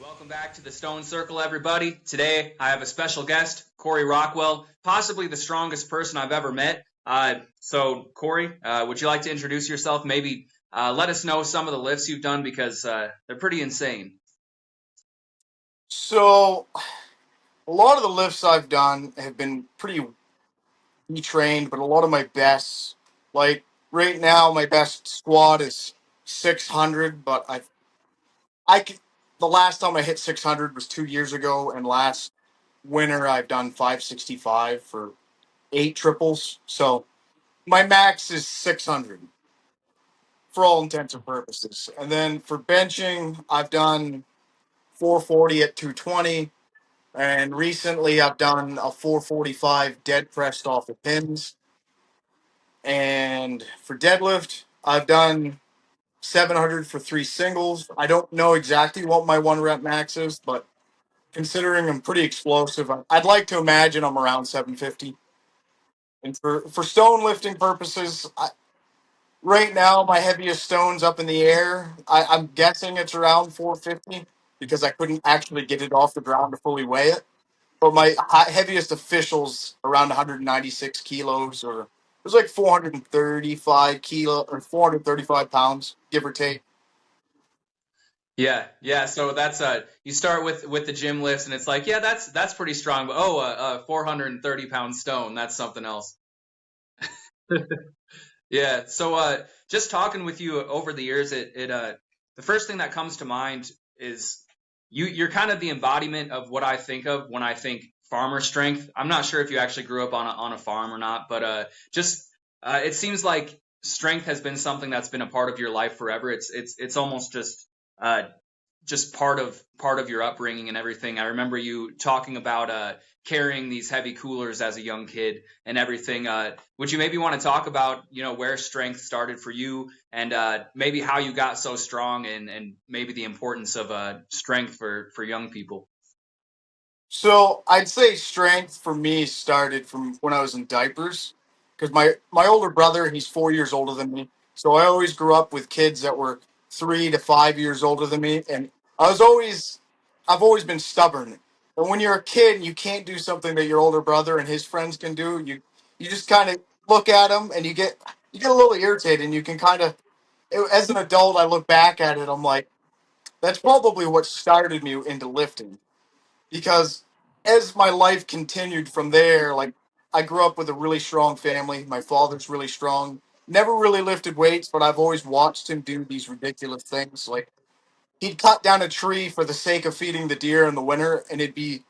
Welcome back to the Stone Circle, everybody. Today, I have a special guest, Cory Rockwell, possibly the strongest person I've ever met. Cory, would you like to introduce yourself? Maybe let us know some of the lifts you've done because they're pretty insane. So, a lot of the lifts I've done have been pretty trained, but a lot of my best, like right now, my best squat is 600. But I could, the last time I hit 600 was 2 years ago, and last winter I've done 565 for eight triples. So my max is 600 for all intents and purposes. And then for benching, I've done 440 at 220. And recently, I've done a 445 dead pressed off the pins. And for deadlift, I've done 700 for three singles. I don't know exactly what my one rep max is, but considering I'm pretty explosive, I'd like to imagine I'm around 750. And for stone lifting purposes, right now my heaviest stone's up in the air. I'm guessing it's around 450 because I couldn't actually get it off the ground to fully weigh it. But my heaviest officials around 196 kilos, or it was like 435 kilo or 435 pounds, give or take. Yeah. So that's you start with the gym lifts, and it's like, yeah, that's pretty strong. But 430 pound stone, that's something else. Yeah. Just talking with you over the years, the first thing that comes to mind is you're kind of the embodiment of what I think of when I think farmer strength. I'm not sure if you actually grew up on a farm or not, but just it seems like strength has been something that's been a part of your life forever. It's almost uh, just part of your upbringing and everything. I remember you talking about carrying these heavy coolers as a young kid and everything. Would you maybe want to talk about where strength started for you and maybe how you got so strong and maybe the importance of strength for young people? So I'd say strength for me started from when I was in diapers, because my older brother, he's 4 years older than me. So I always grew up with kids that were 3 to 5 years older than me, and I've always been stubborn. And when you're a kid and you can't do something that your older brother and his friends can do, you just kind of look at them and you get a little irritated, and you can kind of, as an adult, I look back at it, I'm like, that's probably what started me into lifting, because as my life continued from there, like I grew up with a really strong family. My father's really strong. Never really lifted weights, but I've always watched him do these ridiculous things. Like he'd cut down a tree for the sake of feeding the deer in the winter, and it'd be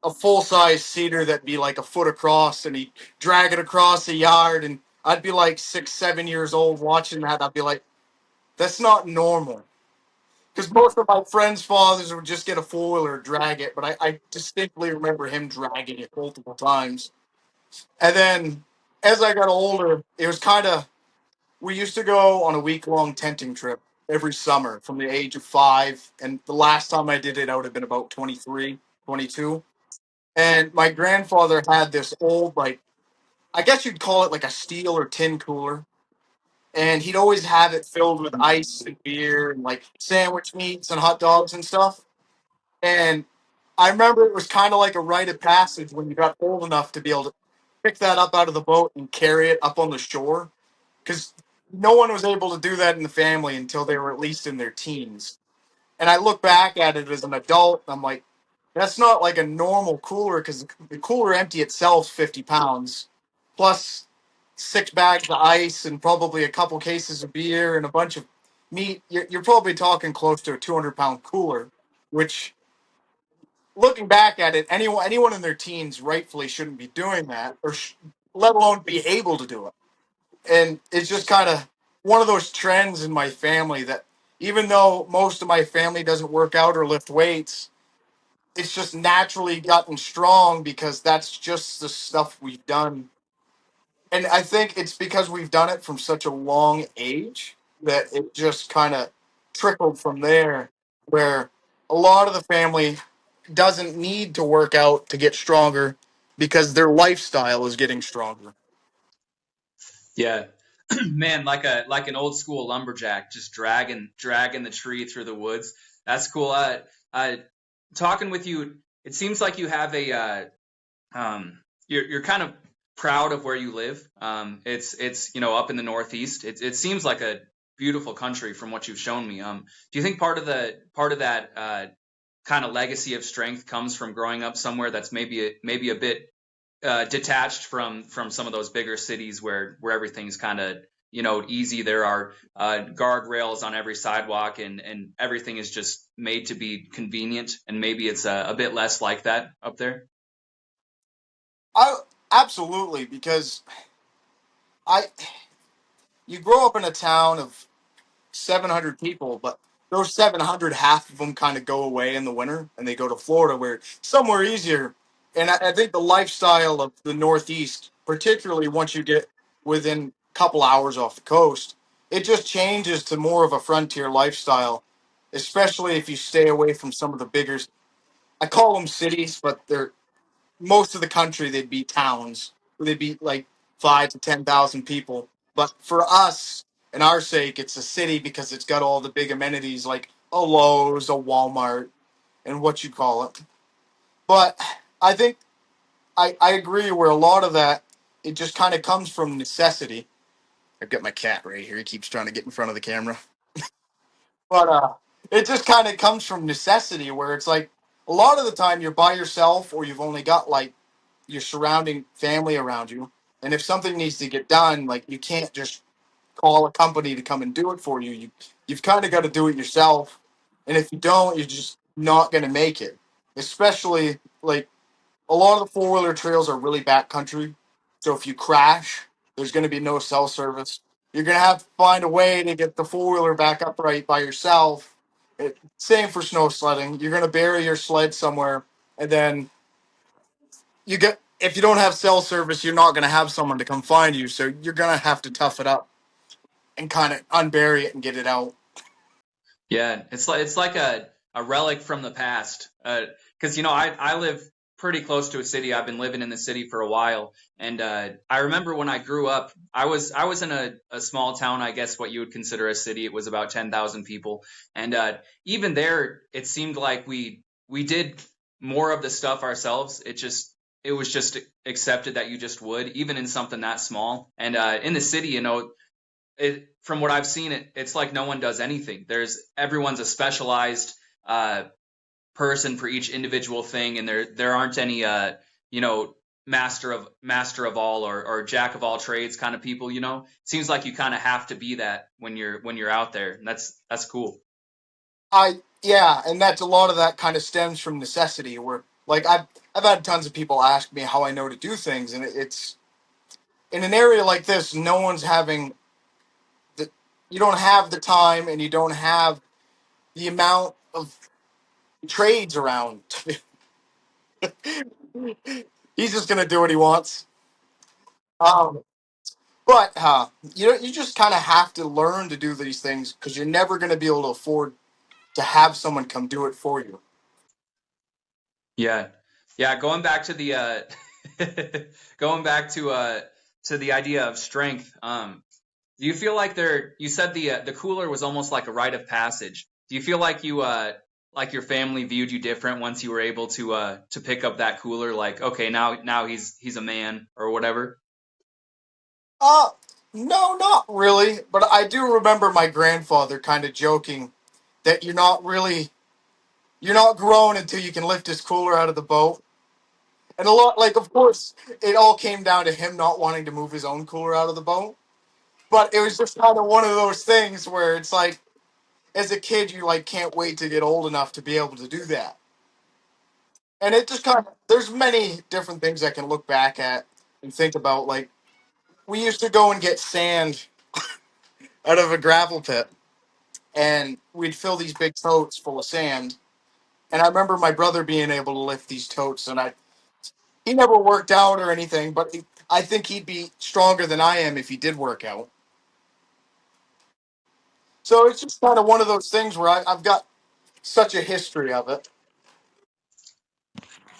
a full size cedar that'd be like a foot across, and he'd drag it across the yard. And I'd be like 6, 7 years old watching that. I'd be like, that's not normal. Because most of my friends' fathers would just get a four wheeler and drag it, but I distinctly remember him dragging it multiple times. And then as I got older, it was kind of, we used to go on a week long tenting trip every summer from the age of 5. And the last time I did it, I would have been about 23, 22. And my grandfather had this old, like, I guess you'd call it like a steel or tin cooler. And he'd always have it filled with ice and beer and like sandwich meats and hot dogs and stuff. And I remember it was kind of like a rite of passage when you got old enough to be able to pick that up out of the boat and carry it up on the shore. Because no one was able to do that in the family until they were at least in their teens. And I look back at it as an adult, and I'm like, that's not like a normal cooler, because the cooler empty itself 50 pounds, plus 6 bags of ice and probably a couple cases of beer and a bunch of meat. You're probably talking close to a 200-pound cooler, which, looking back at it, anyone in their teens rightfully shouldn't be doing that, or let alone be able to do it. And it's just kind of one of those trends in my family that, even though most of my family doesn't work out or lift weights, it's just naturally gotten strong because that's just the stuff we've done. And I think it's because we've done it from such a long age that it just kind of trickled from there, where a lot of the family doesn't need to work out to get stronger because their lifestyle is getting stronger. Yeah. Man, like an old school lumberjack, just dragging the tree through the woods. That's cool. uh, talking with you, it seems like you have you're kind of proud of where you live. It's up in the Northeast. It seems like a beautiful country from what you've shown me. Do you think part of that kind of legacy of strength comes from growing up somewhere that's maybe a bit detached from some of those bigger cities where everything's kind of easy. There are guardrails on every sidewalk, and everything is just made to be convenient. And maybe it's a bit less like that up there. I absolutely, because I you grow up in a town of 700 people, but those 700, half of them kind of go away in the winter and they go to Florida where it's somewhere easier. And I think the lifestyle of the Northeast, particularly once you get within a couple hours off the coast, it just changes to more of a frontier lifestyle, especially if you stay away from some of the bigger, I call them cities, but they're most of the country, they'd be towns. They'd be like 5 to 10,000 people. But for us, in our sake, it's a city because it's got all the big amenities like a Lowe's, a Walmart, and what you call it. But I think I agree where a lot of that, it just kind of comes from necessity. I've got my cat right here. He keeps trying to get in front of the camera. But it just kind of comes from necessity where it's like a lot of the time you're by yourself or you've only got like your surrounding family around you. And if something needs to get done, like you can't just call a company to come and do it for you. You've kind of got to do it yourself. And if you don't, you're just not going to make it. Especially like a lot of the four-wheeler trails are really backcountry. So if you crash, there's going to be no cell service. You're going to have to find a way to get the four-wheeler back upright by yourself. Same for snow sledding. You're going to bury your sled somewhere, and then you get if you don't have cell service, you're not going to have someone to come find you. So you're going to have to tough it up and kind of unbury it and get it out. Yeah, it's like a relic from the past. Because I live pretty close to a city. I've been living in the city for a while, and I remember when I grew up, I was in a small town, I guess what you would consider a city. It was about 10,000 people, and even there, it seemed like we did more of the stuff ourselves. It was just accepted that you just would, even in something that small. And in the city, from what I've seen, it's like no one does anything. Everyone's a specialized person for each individual thing, and there aren't any master of all or jack of all trades kind of people. It seems like you kind of have to be that when you're out there, and that's cool. Yeah, and that's a lot of that kind of stems from necessity. Where like I've had tons of people ask me how I know to do things, and it's in an area like this, no one's having the you don't have the time and you don't have the amount of trades around. He's just gonna do what he wants. Um, but you just kind of have to learn to do these things because you're never gonna be able to afford to have someone come do it for you. Yeah, yeah. Going back to the going back to the idea of strength. Do you feel like you said the cooler was almost like a rite of passage. Do you feel like like your family viewed you different once you were able to pick up that cooler? Like, okay, now he's a man or whatever. Uh, no, not really. But I do remember my grandfather kind of joking that you're not grown until you can lift his cooler out of the boat. And a lot, like, of course, it all came down to him not wanting to move his own cooler out of the boat. But it was just kind of one of those things where it's like, as a kid, you like can't wait to get old enough to be able to do that. And it just kind of, there's many different things I can look back at and think about. Like, we used to go and get sand out of a gravel pit, and we'd fill these big totes full of sand. And I remember my brother being able to lift these totes, and he never worked out or anything, but I think he'd be stronger than I am if he did work out. So it's just kind of one of those things where I've got such a history of it.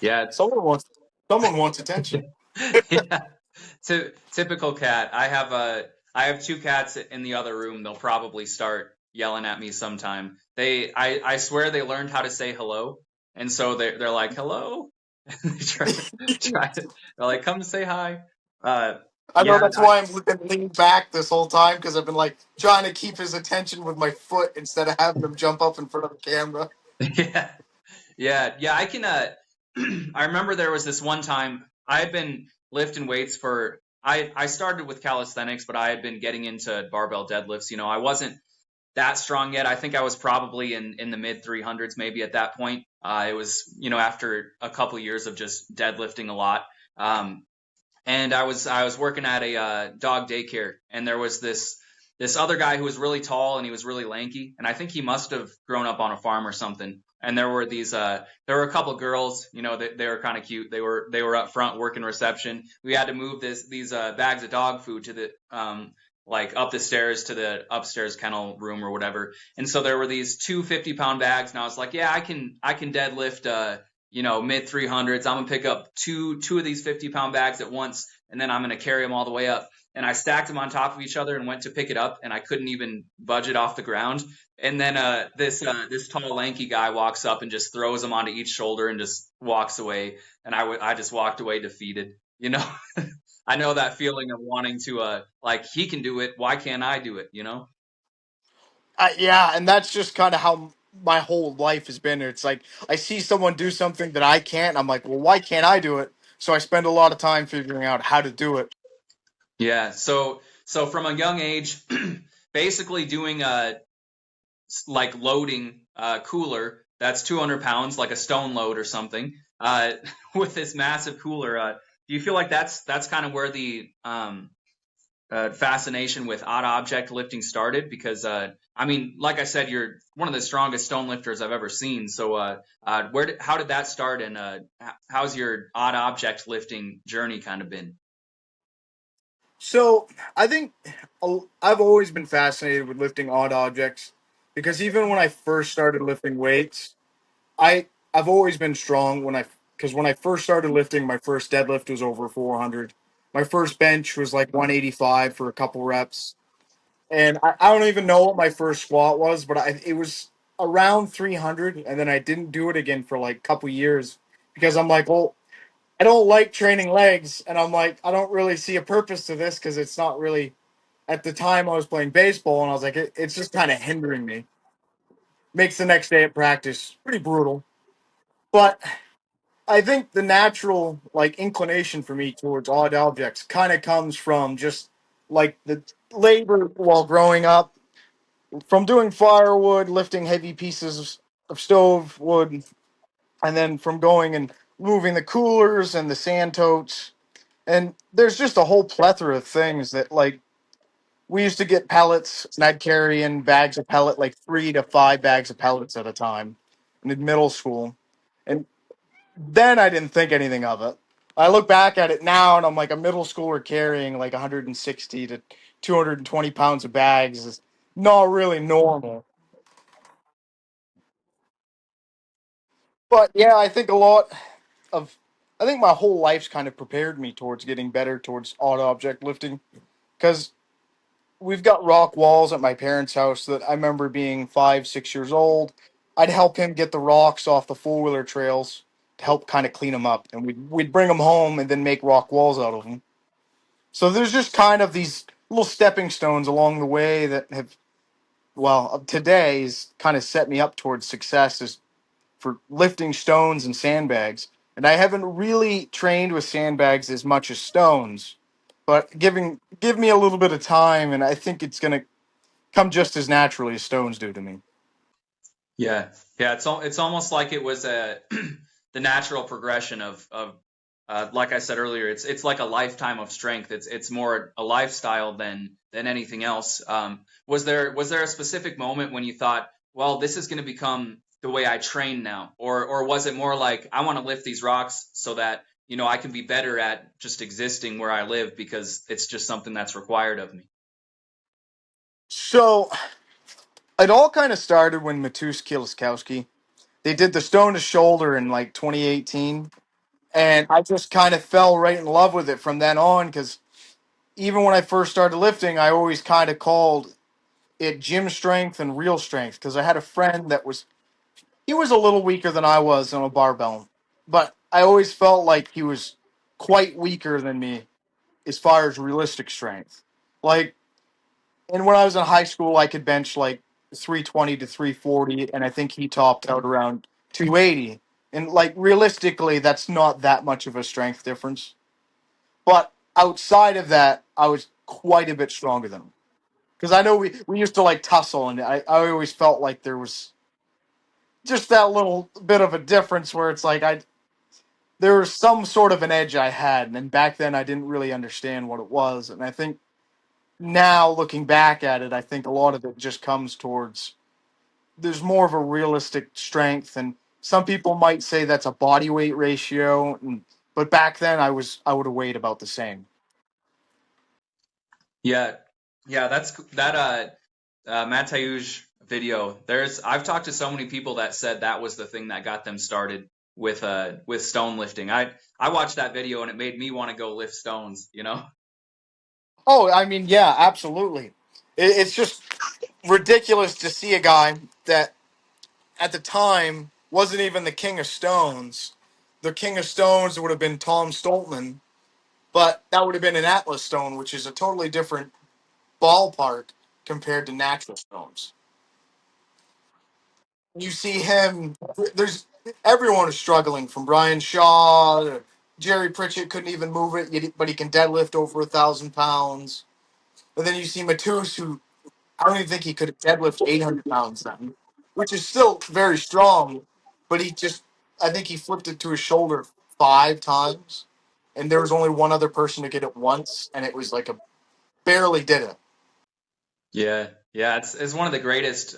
Yeah, Someone wants attention. yeah. Typical cat. I have two cats in the other room. They'll probably start yelling at me sometime. I swear they learned how to say hello, and so they're like hello. They they're like come say hi. Uh, I know yeah, that's why I'm looking leaning back this whole time because I've been like trying to keep his attention with my foot instead of having him jump up in front of the camera. yeah, yeah. I can. I remember there was this one time I had been lifting weights for. I started with calisthenics, but I had been getting into barbell deadlifts. I wasn't that strong yet. I think I was probably in the mid 300s maybe at that point. It was after a couple years of just deadlifting a lot. Um, and I was working at a dog daycare, and there was this other guy who was really tall and he was really lanky, and I think he must have grown up on a farm or something. And there were a couple girls, they were kind of cute. They were up front working reception. We had to move these bags of dog food to the like up the stairs to the upstairs kennel room or whatever. And so there were these two 50-pound bags, and I was like, yeah, I can deadlift mid 300s. I'm gonna pick up two of these 50-pound bags at once, and then I'm gonna carry them all the way up. And I stacked them on top of each other and went to pick it up, and I couldn't even budge it off the ground. And then this tall lanky guy walks up and just throws them onto each shoulder and just walks away. And I just walked away defeated. I know that feeling of wanting to like he can do it, why can't I do it? Yeah, and that's just kind of how my whole life has been. It's like I see someone do something that I can't. I'm like, well, why can't I do it? So I spend a lot of time figuring out how to do it. Yeah. So from a young age, basically doing like loading a cooler that's 200 pounds, like a stone load or something, with this massive cooler. Do you feel like that's kind of where the fascination with odd object lifting started? Because I mean, like I said, you're one of the strongest stone lifters I've ever seen. So how did that start, and how's your odd object lifting journey kind of been? So I think I've always been fascinated with lifting odd objects because even when I first started lifting weights, I've always been strong because when I first started lifting, my first deadlift was over 400. My first bench was like 185 for a couple reps. And I don't even know what my first squat was, but it was around 300. And then I didn't do it again for like a couple years because I'm like, well, I don't like training legs. And I'm like, I don't really see a purpose to this because it's not really, at the time I was playing baseball and I was like, it's just kind of hindering me. Makes the next day at practice pretty brutal. But I think the natural like inclination for me towards odd objects kind of comes from just like the labor while growing up, from doing firewood, lifting heavy pieces of stove wood, and then from going and moving the coolers and the sand totes. And there's just a whole plethora of things that like we used to get pellets, and I'd carry in bags of pellet, like 3 to 5 bags of pellets at a time in middle school. And then I didn't think anything of it. I look back at it now and I'm like, a middle schooler carrying like 160 to 220 pounds of bags is not really normal. But yeah, of, I think my whole life's kind of prepared me towards getting better towards odd object lifting because we've got rock walls at my parents' house that I remember being 5, 6 years old. I'd help him get the rocks off the four wheeler trails to help kind of clean them up, and we'd bring them home and then make rock walls out of them. So there's just kind of these little stepping stones along the way that have, well, today's kind of set me up towards success is for lifting stones and sandbags. And I haven't really trained with sandbags as much as stones, but give me a little bit of time, and I think it's gonna come just as naturally as stones do to me. Yeah, yeah. It's almost like it was a the natural progression of like I said earlier. It's like a lifetime of strength. It's more a lifestyle than anything else. Was there a specific moment when you thought, well, this is going to become the way I train now, or was it more like I want to lift these rocks so that I can be better at just existing where I live because it's just something that's required of me. So it all kind of started when Matus Kieliskowski, they did the stone to shoulder in like 2018, and I just kind of fell right in love with it from then on because even when I first started lifting, I always kind of called it gym strength and real strength because I had a friend that was he was a little weaker than I was on a barbell, but I always felt like he was quite weaker than me as far as realistic strength. Like, and when I was in high school, I could bench like 320 to 340, and I think he topped out around 280. And like realistically, that's not that much of a strength difference. But outside of that, I was quite a bit stronger than him. Because I know we used to like tussle, and I always felt like there was just that little bit of a difference where it's like there was some sort of an edge I had, and back then I didn't really understand what it was. And I think now looking back at it, I think a lot of it just comes towards there's more of a realistic strength, and some people might say that's a body weight ratio, but back then I would have weighed about the same. Yeah, yeah, that's that Mateusz video. I've talked to so many people that said that was the thing that got them started with stone lifting. I watched that video and it made me want to go lift stones, you know? Oh, I mean, yeah, absolutely. It's just ridiculous to see a guy that at the time wasn't even the king of stones. The king of stones would have been Tom Stoltman, but that would have been an Atlas stone, which is a totally different ballpark compared to natural stones. You see him. There's everyone is struggling from Brian Shaw to Jerry Pritchett couldn't even move it, but he can deadlift over 1,000 pounds. And then you see Matus, who I don't even think he could deadlift 800 pounds then, which is still very strong. But I think he flipped it to his shoulder 5 times, and there was only one other person to get it once, and it was like a barely did it. Yeah, yeah, it's one of the greatest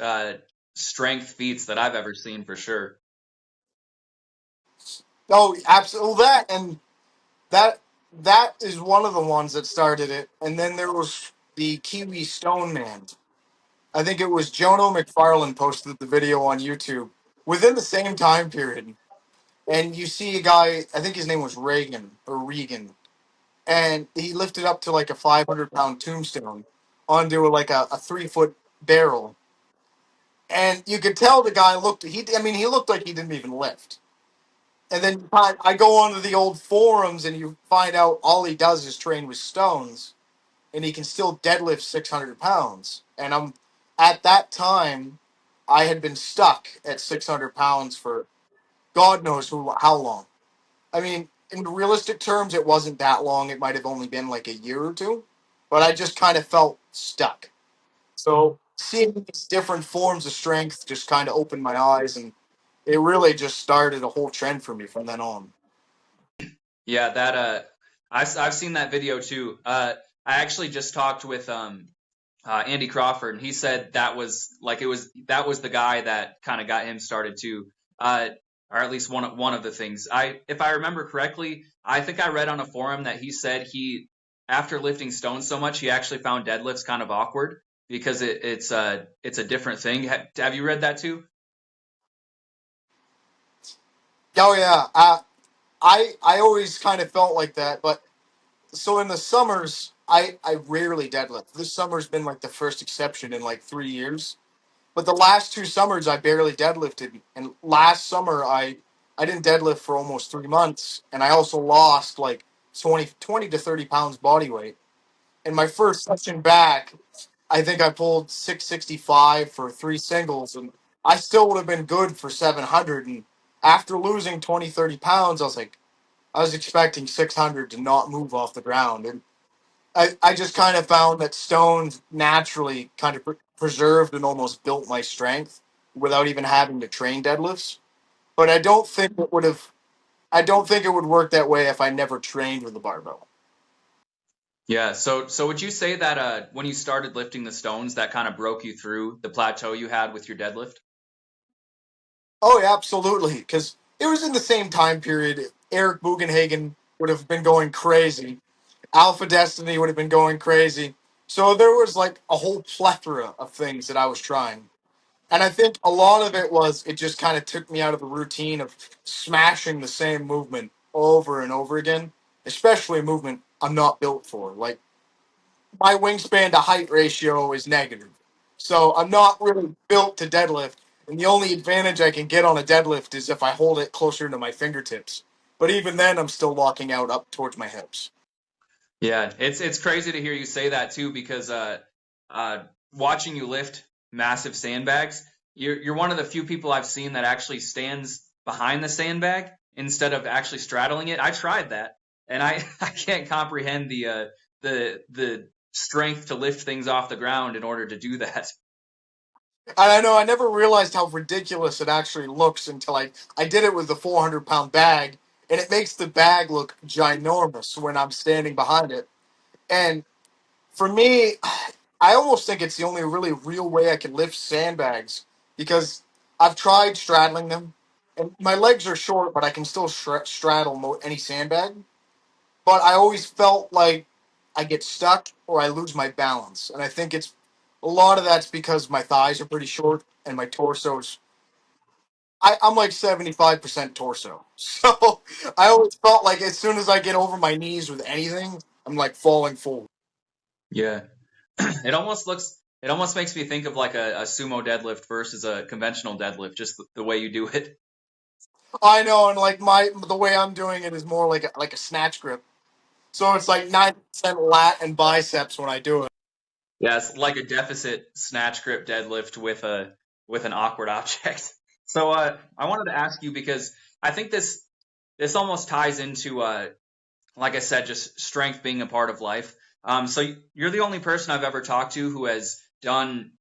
strength feats that I've ever seen for sure. Oh, absolutely that, and that that is one of the ones that started it. And then there was the Kiwi Stone Man. I think it was Jono McFarlane posted the video on YouTube within the same time period. And you see a guy, I think his name was Regan, and he lifted up to like a 500-pound tombstone onto like a 3 foot barrel. And you could tell the guy he looked like he didn't even lift. And then I go onto the old forums and you find out all he does is train with stones, and he can still deadlift 600 pounds. And at that time, I had been stuck at 600 pounds for God knows how long. I mean, in realistic terms, it wasn't that long. It might have only been like a year or two, but I just kind of felt stuck. So seeing these different forms of strength just kind of opened my eyes, and it really just started a whole trend for me from then on. Yeah, that I've seen that video too. I actually just talked with Andy Crawford, and he said that was the guy that kind of got him started too. Or at least one of the things. If I remember correctly, I think I read on a forum that he said he after lifting stones so much, he actually found deadlifts kind of awkward because it's a different thing. Have you read that too? Oh yeah, I always kind of felt like that, but so in the summers, I rarely deadlift. This summer's been like the first exception in like 3 years. But the last 2 summers, I barely deadlifted, and last summer I didn't deadlift for almost 3 months, and I also lost like 20 to 30 pounds body weight. And my first session back, I think I pulled 665 for 3 singles, and I still would have been good for 700. And after losing 20 to 30 pounds, I was expecting 600 to not move off the ground. And I just kind of found that stones naturally kind of preserved and almost built my strength without even having to train deadlifts. But I don't think it would work that way if I never trained with the barbell. Yeah. So would you say that when you started lifting the stones, that kind of broke you through the plateau you had with your deadlift? Oh, yeah, absolutely. Because it was in the same time period. Eric Bugenhagen would have been going crazy. Alpha Destiny would have been going crazy. So there was like a whole plethora of things that I was trying. And I think a lot of it was it just kind of took me out of the routine of smashing the same movement over and over again, especially a movement I'm not built for. Like my wingspan to height ratio is negative. So I'm not really built to deadlift. And the only advantage I can get on a deadlift is if I hold it closer to my fingertips. But even then, I'm still locking out up towards my hips. Yeah, it's crazy to hear you say that too, because uh, watching you lift massive sandbags, you're one of the few people I've seen that actually stands behind the sandbag instead of actually straddling it. I tried that, and I I can't comprehend the strength to lift things off the ground in order to do that. And I know I never realized how ridiculous it actually looks until I did it with the 400-pound bag, and it makes the bag look ginormous when I'm standing behind it. And for me, I almost think it's the only really real way I can lift sandbags because I've tried straddling them, and my legs are short, but I can still straddle any sandbag. But I always felt like I get stuck or I lose my balance, and I think it's a lot of that's because my thighs are pretty short and my torso's. I'm like 75% torso, so I always felt like as soon as I get over my knees with anything, I'm like falling forward. Yeah, it almost makes me think of like a sumo deadlift versus a conventional deadlift, just the way you do it. I know, and like the way I'm doing it is more like a snatch grip. So it's like 90% lat and biceps when I do it. Yeah, it's like a deficit snatch grip deadlift with an awkward object. So I wanted to ask you because I think this almost ties into like I said, just strength being a part of life. So you're the only person I've ever talked to who has done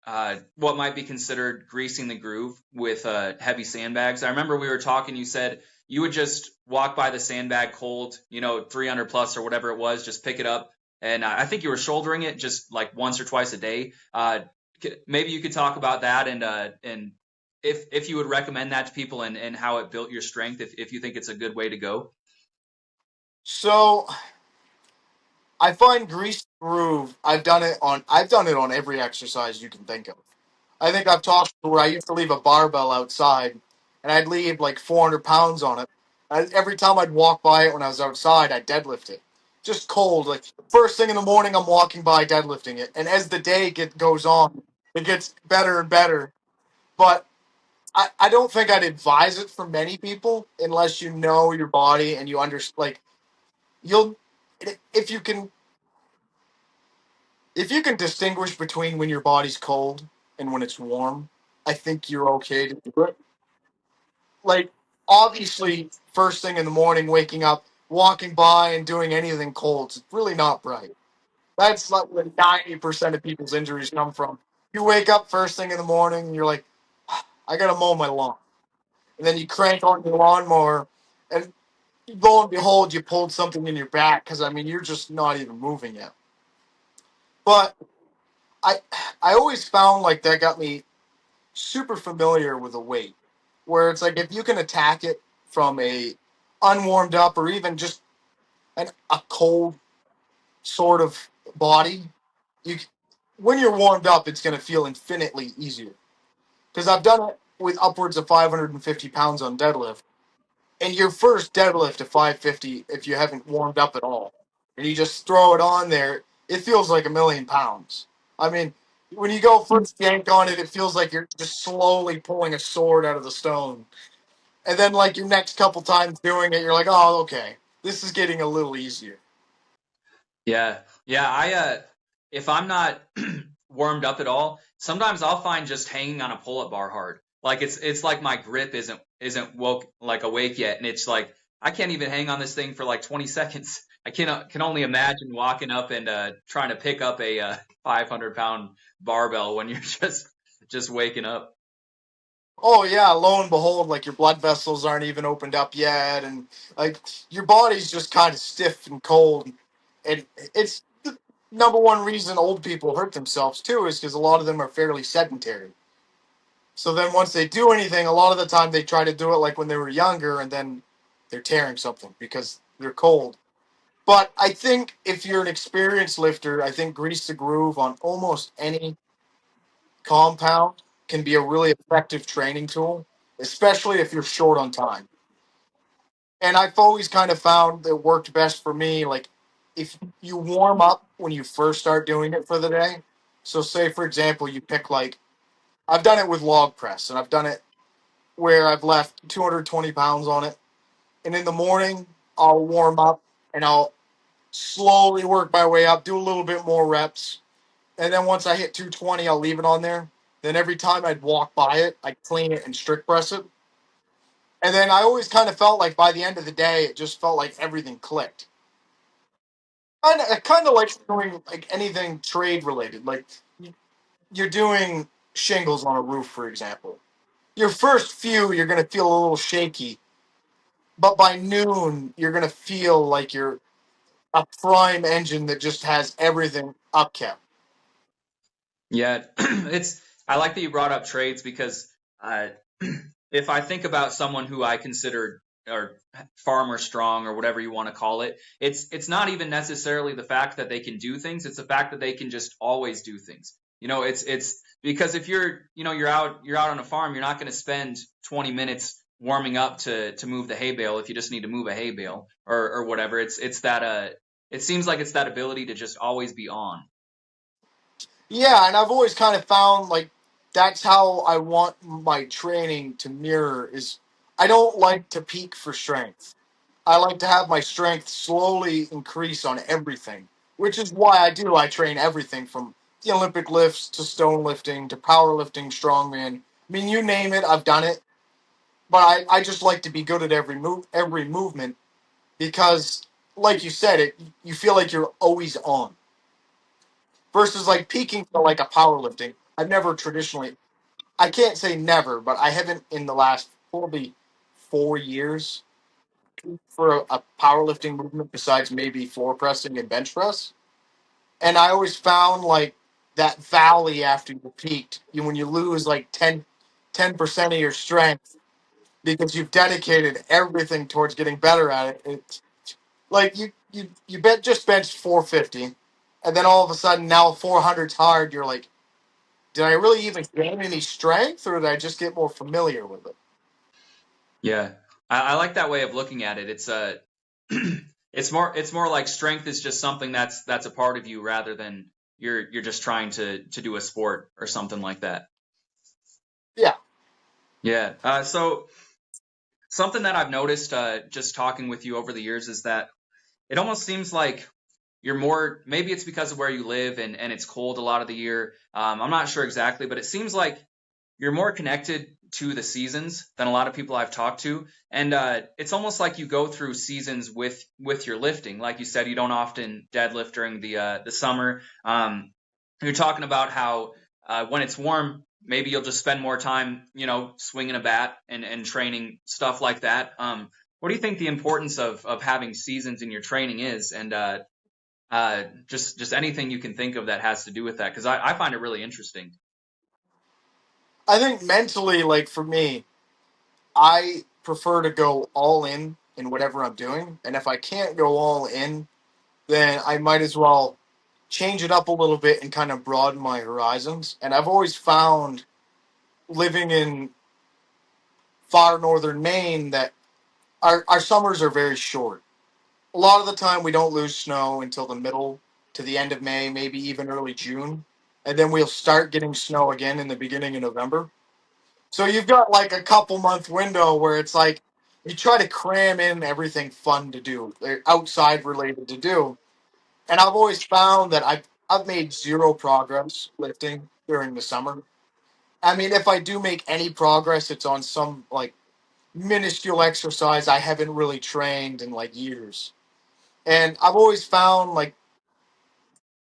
what might be considered greasing the groove with heavy sandbags. I remember we were talking. You said you would just walk by the sandbag cold, 300 plus or whatever it was, just pick it up, and I think you were shouldering it just like once or twice a day. Maybe you could talk about that and if you would recommend that to people and how it built your strength, if you think it's a good way to go. So I find grease groove. I've done it on every exercise you can think of. I think I've talked to where I used to leave a barbell outside, and I'd leave like 400 pounds on it. Every time I'd walk by it when I was outside, I'd deadlift it, just cold. Like first thing in the morning, I'm walking by deadlifting it, and as the day goes on, it gets better and better. But I don't think I'd advise it for many people unless you know your body and you understand. Like you'll if you can if you can distinguish between when your body's cold and when it's warm, I think you're okay to do it. Like, obviously, first thing in the morning, waking up, walking by, and doing anything cold, it's really not bright. That's like where 90% of people's injuries come from. You wake up first thing in the morning, and you're like, I gotta mow my lawn. And then you crank on your lawnmower, and lo and behold, you pulled something in your back because, I mean, you're just not even moving yet. But I, I always found like that got me super familiar with a weight, where it's like if you can attack it from a unwarmed up or even just a cold sort of body, you when you're warmed up, it's going to feel infinitely easier. Because I've done it with upwards of 550 pounds on deadlift, and your first deadlift at 550, if you haven't warmed up at all, and you just throw it on there, it feels like 1,000,000 pounds. I mean, when you go first yank on it, it feels like you're just slowly pulling a sword out of the stone. And then, like, your next couple times doing it, you're like, oh, okay, this is getting a little easier. Yeah. Yeah, I if I'm not warmed up at all, sometimes I'll find just hanging on a pull-up bar hard. Like it's like my grip isn't woke like awake yet, and it's like I can't even hang on this thing for like 20 seconds. I can only imagine walking up and trying to pick up a 500-pound barbell when you're just waking up. Oh yeah, lo and behold, like your blood vessels aren't even opened up yet, and like your body's just kind of stiff and cold. And it's the number one reason old people hurt themselves too, is because a lot of them are fairly sedentary. So then once they do anything, a lot of the time they try to do it like when they were younger, and then they're tearing something because they're cold. But I think if you're an experienced lifter, I think grease the groove on almost any compound can be a really effective training tool, especially if you're short on time. And I've always kind of found that worked best for me. Like if you warm up when you first start doing it for the day, So, say for example, you pick like I've done it with log press, and I've done it where I've left 220 pounds on it, and in the morning I'll warm up and I'll slowly work my way up, do a little bit more reps, and then once I hit 220, I'll leave it on there. Then every time I'd walk by it, I'd clean it and strict press it. And then I always kind of felt like by the end of the day, it just felt like everything clicked. I kind of like doing like anything trade related. Like you're doing shingles on a roof, for example. Your first few, you're going to feel a little shaky, but by noon, you're going to feel like you're a prime engine that just has everything upkept. Yeah, it's. I like that you brought up trades because uh, if I think about someone who I consider or farmer strong or whatever you want to call it, it's not even necessarily the fact that they can do things; it's the fact that they can just always do things. It's because if you're out on a farm, you're not going to spend 20 minutes warming up to move the hay bale if you just need to move a hay bale or whatever. It's that it seems like it's that ability to just always be on. Yeah, and I've always kind of found like that's how I want my training to mirror is I don't like to peak for strength. I like to have my strength slowly increase on everything, which is why I train everything from the Olympic lifts to stone lifting to powerlifting, strongman. I mean, you name it, I've done it. But I just like to be good at every movement because, like you said, you feel like you're always on. Versus like peaking for like a powerlifting. I've never traditionally, I can't say never, but I haven't in the last probably 4 years for a powerlifting movement besides maybe floor pressing and bench press. And I always found like that valley after you peaked, when you lose like 10% of your strength because you've dedicated everything towards getting better at it. It's like you just benched 450, and then all of a sudden now 400's hard. You're like, did I really even gain any strength, or did I just get more familiar with it? Yeah, I like that way of looking at it. It's more like strength is just something that's a part of you rather than you're just trying to do a sport or something like that. Yeah, Yeah. So something that I've noticed just talking with you over the years is that it almost seems like you're more, maybe it's because of where you live and it's cold a lot of the year. I'm not sure exactly, but it seems like you're more connected to the seasons than a lot of people I've talked to, and it's almost like you go through seasons with your lifting. Like you said, you don't often deadlift during the summer. You're talking about how when it's warm, maybe you'll just spend more time, swinging a bat and training stuff like that. What do you think the importance of having seasons in your training is, and just anything you can think of that has to do with that? Because I find it really interesting. I think mentally, like for me, I prefer to go all in whatever I'm doing, and if I can't go all in, then I might as well change it up a little bit and kind of broaden my horizons. And I've always found living in far northern Maine that our summers are very short. A lot of the time, we don't lose snow until the middle to the end of May, maybe even early June. And then we'll start getting snow again in the beginning of November. So you've got like a couple month window where it's like you try to cram in everything fun to do, outside related to do. And I've always found that I've made zero progress lifting during the summer. I mean, if I do make any progress, it's on some like minuscule exercise I haven't really trained in like years. And I've always found like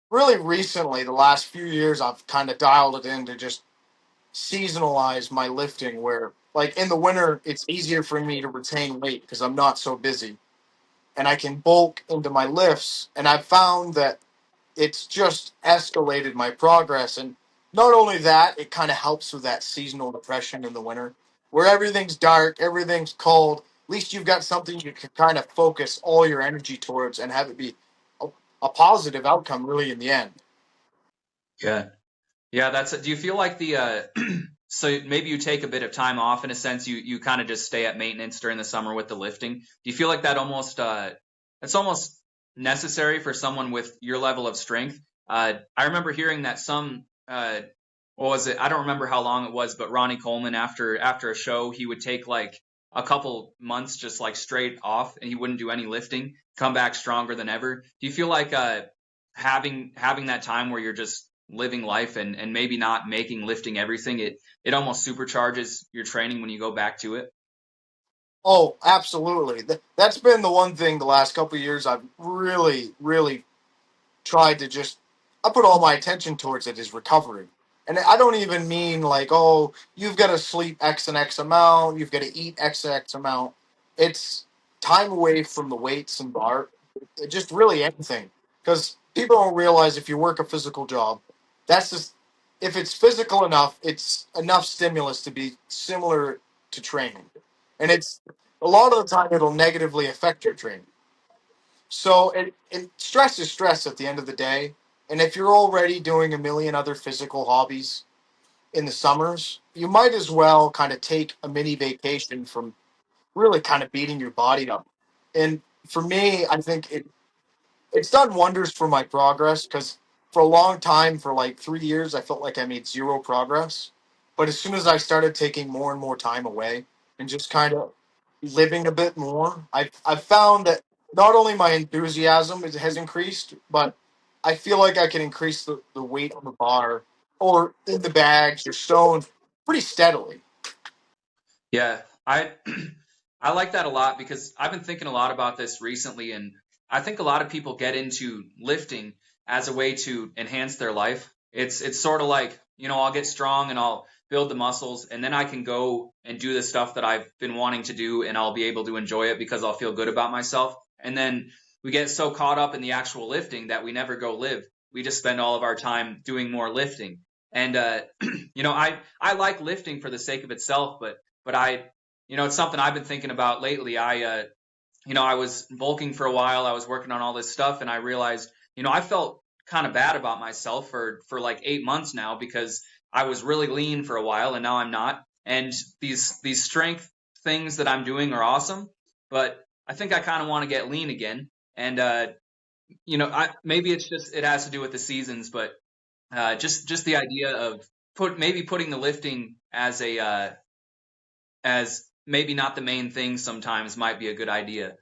really recently, the last few years, I've kind of dialed it in to just seasonalize my lifting where like in the winter, it's easier for me to retain weight because I'm not so busy and I can bulk into my lifts. And I've found that it's just escalated my progress. And not only that, it kind of helps with that seasonal depression in the winter where everything's dark, everything's cold. At least you've got something you can kind of focus all your energy towards and have it be a, a positive outcome, really, in the end. Yeah. Yeah, do you feel like the so maybe you take a bit of time off in a sense, you kind of just stay at maintenance during the summer with the lifting. Do you feel like that almost it's almost necessary for someone with your level of strength? I remember hearing that some what was it? I don't remember how long it was, but Ronnie Coleman after a show, he would take like a couple months just like straight off, and he wouldn't do any lifting, come back stronger than ever. Do you feel like having that time where you're just living life and maybe not making lifting everything, it almost supercharges your training when you go back to it? Oh, absolutely. That's been the one thing the last couple of years I've really, really tried to just I put all my attention towards it is recovery. And I don't even mean like, oh, you've got to sleep X and X amount, you've got to eat X and X amount. It's time away from the weights and bar, just really anything. Because people don't realize if you work a physical job, that's just if it's physical enough, it's enough stimulus to be similar to training. And it's a lot of the time it'll negatively affect your training. So stress is stress at the end of the day. And if you're already doing a million other physical hobbies in the summers, you might as well kind of take a mini vacation from really kind of beating your body up. And for me, I think it's done wonders for my progress because for a long time, for like 3 years, I felt like I made zero progress. But as soon as I started taking more and more time away and just kind of living a bit more, I've found that not only my enthusiasm has increased, but I feel like I can increase the weight on the bar or in the bags or stones pretty steadily. Yeah, I I like that a lot because I've been thinking a lot about this recently, and I think a lot of people get into lifting as a way to enhance their life. It's sort of like, I'll get strong and I'll build the muscles, and then I can go and do the stuff that I've been wanting to do, and I'll be able to enjoy it because I'll feel good about myself. And then we get so caught up in the actual lifting that we never go live. We just spend all of our time doing more lifting. And I like lifting for the sake of itself, but it's something I've been thinking about lately. I was bulking for a while. I was working on all this stuff, and I realized, I felt kind of bad about myself for like 8 months now because I was really lean for a while, and now I'm not. And these strength things that I'm doing are awesome, but I think I kind of want to get lean again. And I maybe it has to do with the seasons, but just the idea of putting the lifting as maybe not the main thing sometimes might be a good idea.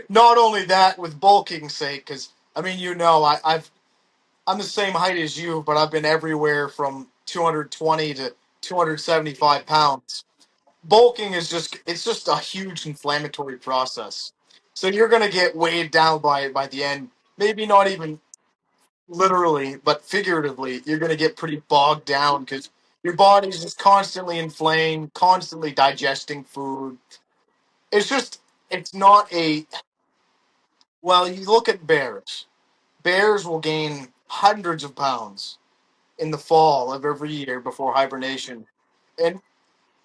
Not only that, with bulking's sake, because I mean, I'm the same height as you, but I've been everywhere from 220 to 275 pounds. Bulking is it's just a huge inflammatory process. So you're gonna get weighed down by it by the end. Maybe not even literally, but figuratively, you're gonna get pretty bogged down because your body's just constantly inflamed, constantly digesting food. It's just it's not a well, you look at bears. Bears will gain hundreds of pounds in the fall of every year before hibernation. And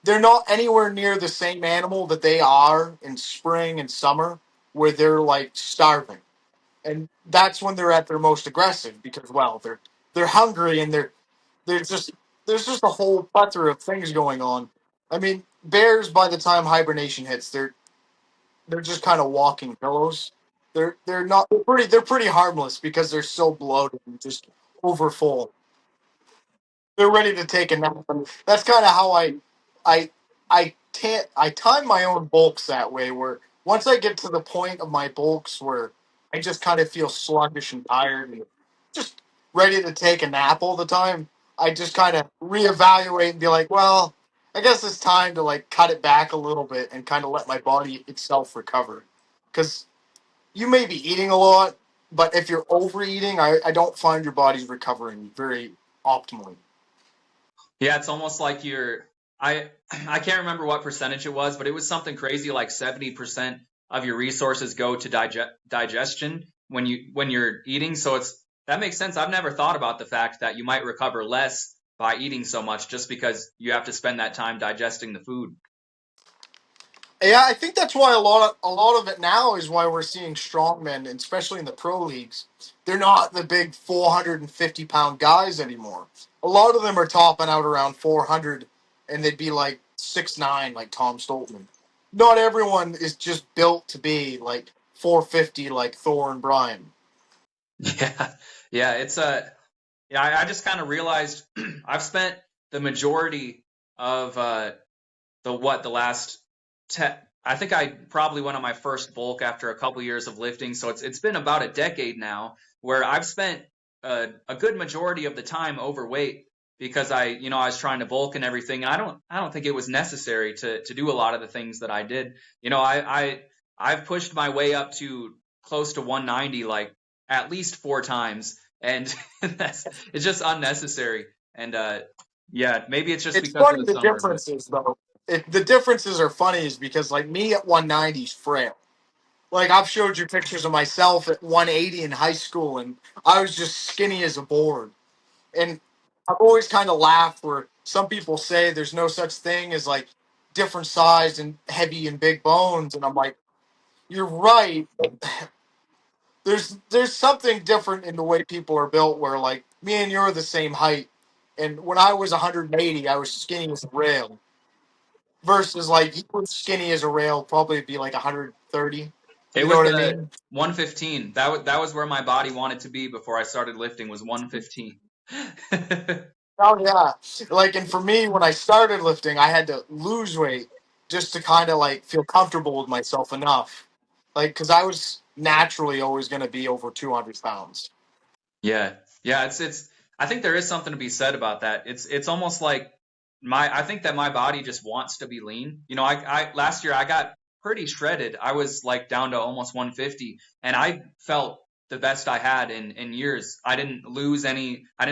they're not anywhere near the same animal that they are in spring and summer where they're like starving. And that's when they're at their most aggressive because well, they're hungry and there's just there's just a whole plethora of things going on. I mean, bears by the time hibernation hits, they're just kind of walking pillows. They're not they're pretty harmless because they're so bloated and just over full. They're ready to take a nap. And that's kind of how I, I time my own bulks that way. Where once I get to the point of my bulks where I just kind of feel sluggish and tired and just ready to take a nap all the time, I just kind of reevaluate and be like, well, I guess it's time to like cut it back a little bit and kind of let my body itself recover. Because you may be eating a lot, but if you're overeating, I don't find your body's recovering very optimally. Yeah, it's almost like I I can't remember what percentage it was, but it was something crazy like 70% of your resources go to digestion when you're eating. So that makes sense. I've never thought about the fact that you might recover less by eating so much just because you have to spend that time digesting the food. Yeah, I think that's why a lot of it now is why we're seeing strongmen, and especially in the pro leagues. They're not the big 450 pound guys anymore. A lot of them are topping out around 400, and they'd be like 6'9", like Tom Stoltman. Not everyone is just built to be like 450, like Thor and Brian. Yeah. Yeah, it's yeah, I just kind of realized I've spent the majority of the last I think I probably went on my first bulk after a couple years of lifting, so it's been about a decade now where I've spent a good majority of the time overweight because I was trying to bulk and everything. And I don't think it was necessary to do a lot of the things that I did. I've pushed my way up to close to 190 like at least 4 times, and it's just unnecessary. And yeah, maybe it's just It's because of funny the the summer, but differences though. The differences are funny is because like me at 190 is frail. Like I've showed you pictures of myself at 180 in high school, and I was just skinny as a board. And I've always kind of laughed where some people say there's no such thing as like different sized and heavy and big bones, and I'm like, you're right. There's something different in the way people are built. Where like me and you are the same height, and when I was 180, I was skinny as a rail. Versus like you were skinny as a rail, probably be like 130. it You know was what I mean? 115. That was where my body wanted to be before I started lifting was 115. Oh yeah. Like and for me, when I started lifting, I had to lose weight just to kind of like feel comfortable with myself enough. Like because I was naturally always going to be over 200 pounds. Yeah. Yeah, it's I think there is something to be said about that. It's almost like I think that my body just wants to be lean. I last year I got pretty shredded. I was like down to almost 150 and I felt the best I had in years. I didn't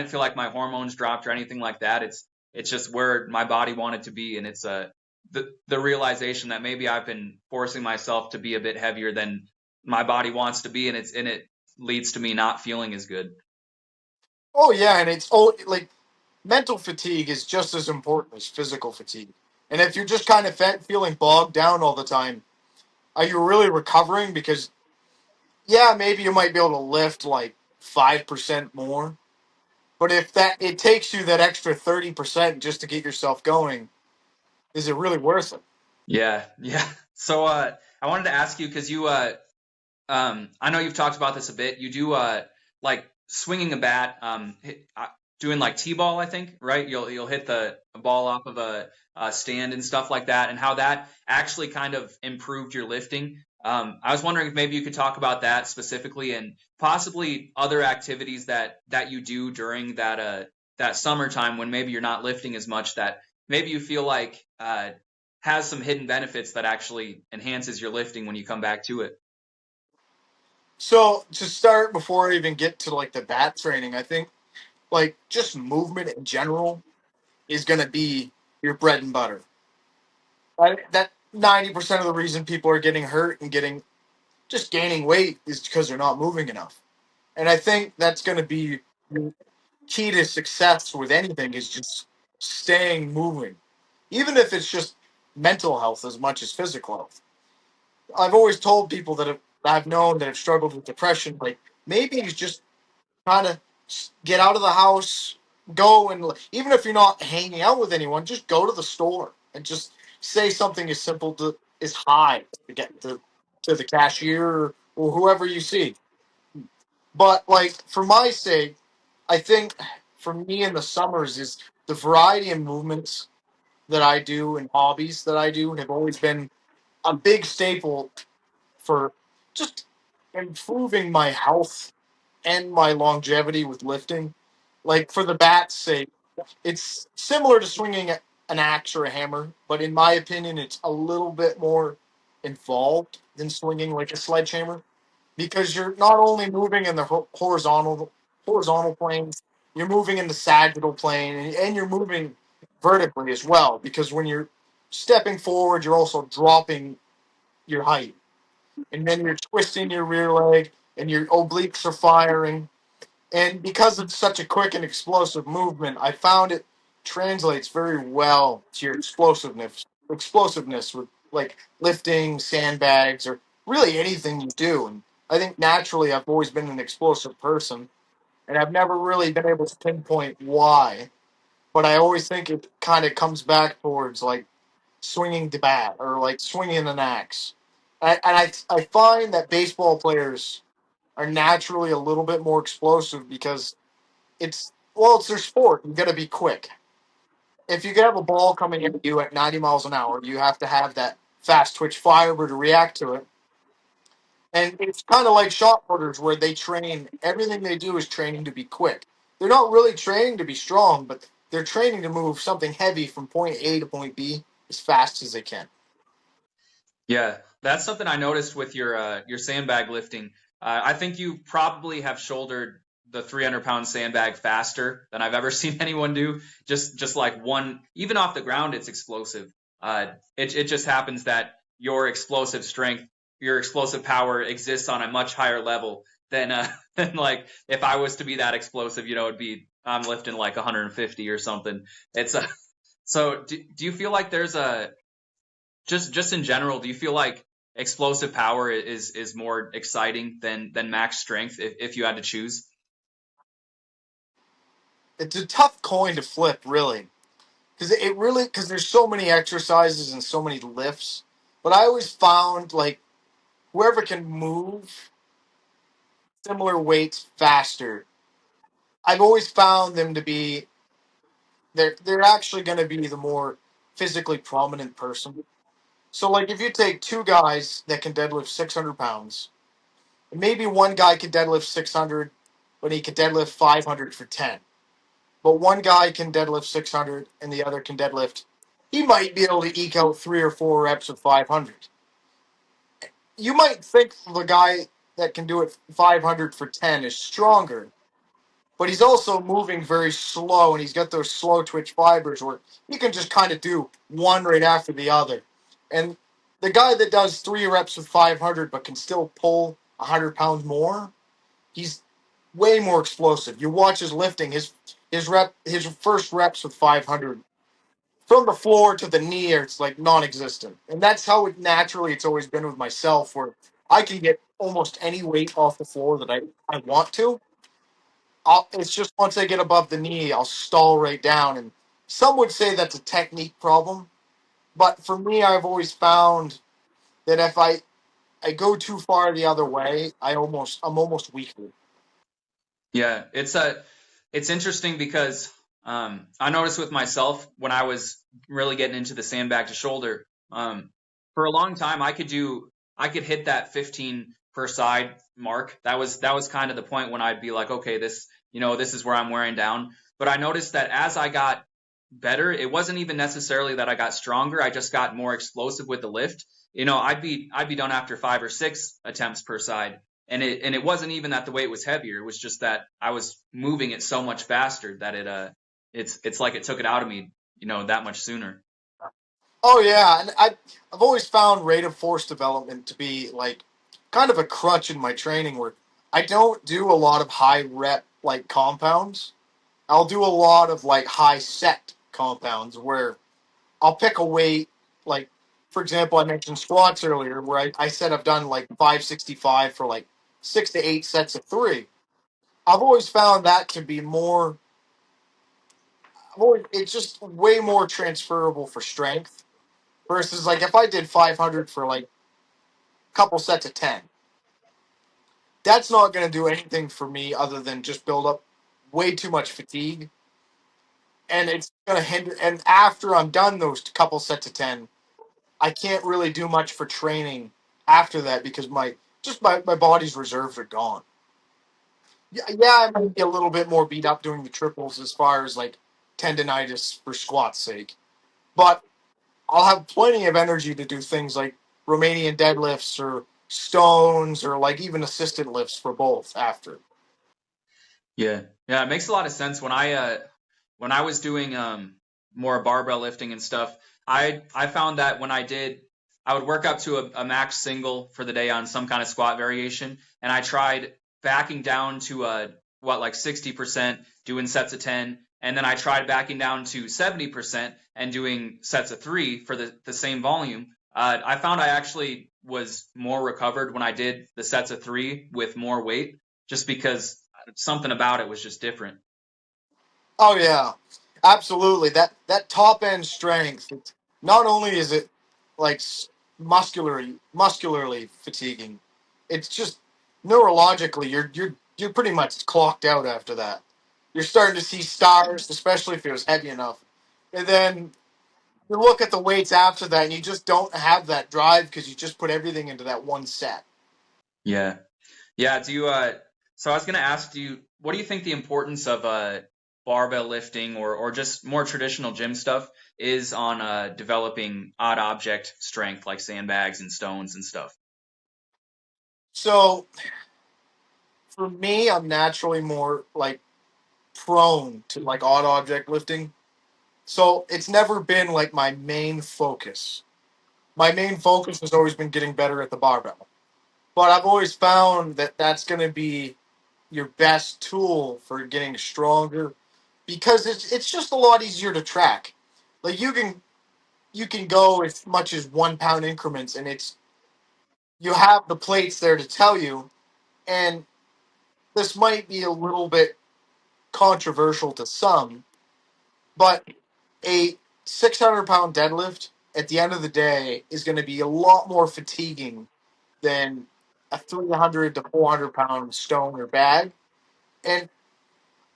feel like my hormones dropped or anything like that. It's just where my body wanted to be, and it's the realization that maybe I've been forcing myself to be a bit heavier than my body wants to be, and it leads to me not feeling as good. Oh yeah, and it's oh like mental fatigue is just as important as physical fatigue. And if you're just kind of feeling bogged down all the time, are you really recovering? Because yeah, maybe you might be able to lift like 5% more. But if that it takes you that extra 30% just to get yourself going, is it really worth it? Yeah, yeah. So I wanted to ask you because I know you've talked about this a bit. You do like swinging a bat, doing like t-ball, I think, right? You'll hit the ball off of a stand and stuff like that, and how that actually kind of improved your lifting. I was wondering if maybe you could talk about that specifically, and possibly other activities that you do during that summertime when maybe you're not lifting as much, that maybe you feel like has some hidden benefits that actually enhances your lifting when you come back to it. So to start, before I even get to like the bat training, I think like just movement in general is going to be your bread and butter. That 90% of the reason people are getting hurt and getting just gaining weight is because they're not moving enough. And I think that's going to be the key to success with anything is just staying moving, even if it's just mental health as much as physical health. I've always told people I've known that have struggled with depression, like maybe it's just kind of get out of the house, go and even if you're not hanging out with anyone, just go to the store and just say something as simple to as hi to get to the cashier or whoever you see. But like for my sake, I think for me in the summers is the variety of movements that I do and hobbies that I do have always been a big staple for just improving my health and my longevity with lifting. Like for the bat's sake, it's similar to swinging an axe or a hammer, but in my opinion, it's a little bit more involved than swinging like a sledgehammer because you're not only moving in the horizontal planes, you're moving in the sagittal plane, and you're moving vertically as well. Because when you're stepping forward, you're also dropping your height, and then you're twisting your rear leg, and your obliques are firing. And because it's such a quick and explosive movement, I found it translates very well to your explosiveness with like lifting, sandbags, or really anything you do. And I think naturally I've always been an explosive person, and I've never really been able to pinpoint why. But I always think it kind of comes back towards like swinging the bat or like swinging an axe. And I find that baseball players are naturally a little bit more explosive because it's their sport. You got to be quick. If you have a ball coming at you at 90 miles an hour, you have to have that fast twitch fiber to react to it. And it's kind of like shot putters where they train, everything they do is training to be quick. They're not really training to be strong, but they're training to move something heavy from point A to point B as fast as they can. Yeah, that's something I noticed with your sandbag lifting. I think you probably have shouldered the 300-pound sandbag faster than I've ever seen anyone do. Just like one, even off the ground, it's explosive. It just happens that your explosive strength, your explosive power exists on a much higher level than than like if I was to be that explosive, it'd be I'm lifting like 150 or something. It's so do you feel like there's a just in general, do you feel like explosive power is more exciting than max strength if you had to choose? It's a tough coin to flip, really, because there's so many exercises and so many lifts. But I always found like whoever can move similar weights faster, I've always found them to be they're actually going to be the more physically prominent person. So like if you take two guys that can deadlift 600 pounds, maybe one guy can deadlift 600, but he can deadlift 500 for 10. But one guy can deadlift 600 and the other can deadlift. He might be able to eke out 3 or 4 reps of 500. You might think the guy that can do it 500 for 10 is stronger, but he's also moving very slow and he's got those slow twitch fibers where he can just kind of do one right after the other. And the guy that does 3 reps of 500 but can still pull 100 pounds more, he's way more explosive. You watch his lifting, his first reps with 500 from the floor to the knee, it's like non-existent, and that's how it's always been with myself, where I can get almost any weight off the floor that I want to. It's just once I get above the knee, I'll stall right down, and some would say that's a technique problem, but for me, I've always found that if I go too far the other way, I'm almost weaker. Yeah, it's interesting because I noticed with myself when I was really getting into the sandbag to shoulder, for a long time I could hit that 15 per side mark. That was kind of the point when I'd be like, okay, this is where I'm wearing down. But I noticed that as I got better, it wasn't even necessarily that I got stronger. I just got more explosive with the lift. I'd be done after 5 or 6 attempts per side. And it wasn't even that the weight was heavier. It was just that I was moving it so much faster that it's like it took it out of me, that much sooner. Oh yeah, and I've always found rate of force development to be like kind of a crutch in my training where I don't do a lot of high rep like compounds. I'll do a lot of like high set compounds where I'll pick a weight like for example I mentioned squats earlier where I said I've done like 565 for like 6 to 8 sets of three. I've always found that to be it's just way more transferable for strength versus like if I did 500 for like a couple sets of 10, that's not going to do anything for me other than just build up way too much fatigue. And it's going to hinder. And after I'm done those couple sets of 10, I can't really do much for training after that because my body's reserves are gone. Yeah, I might be a little bit more beat up doing the triples as far as like tendonitis for squat's sake. But I'll have plenty of energy to do things like Romanian deadlifts or stones or like even assistant lifts for both after. Yeah. Yeah, it makes a lot of sense when I was doing more barbell lifting and stuff. I found that I would work up to a max single for the day on some kind of squat variation, and I tried backing down to like 60% doing sets of 10, and then I tried backing down to 70% and doing sets of 3 for the same volume. I found I actually was more recovered when I did the sets of 3 with more weight, just because something about it was just different. Oh yeah, absolutely. That top end strength. Not only is it like muscularly fatiguing, it's just neurologically, you're pretty much clocked out after that. You're starting to see stars, especially if it was heavy enough. And then you look at the weights after that, and you just don't have that drive because you just put everything into that one set. Yeah. Yeah, do you so I was gonna ask you, what do you think the importance of barbell lifting or just more traditional gym stuff is on developing odd object strength like sandbags and stones and stuff? So for me, I'm naturally more like prone to like odd object lifting. So it's never been like my main focus. My main focus has always been getting better at the barbell. But I've always found that that's going to be your best tool for getting stronger because it's just a lot easier to track. Like you can go as much as 1 pound increments, and it's you have the plates there to tell you. And this might be a little bit controversial to some, but a 600-pound deadlift at the end of the day is going to be a lot more fatiguing than a 300 to 400-pound stone or bag. And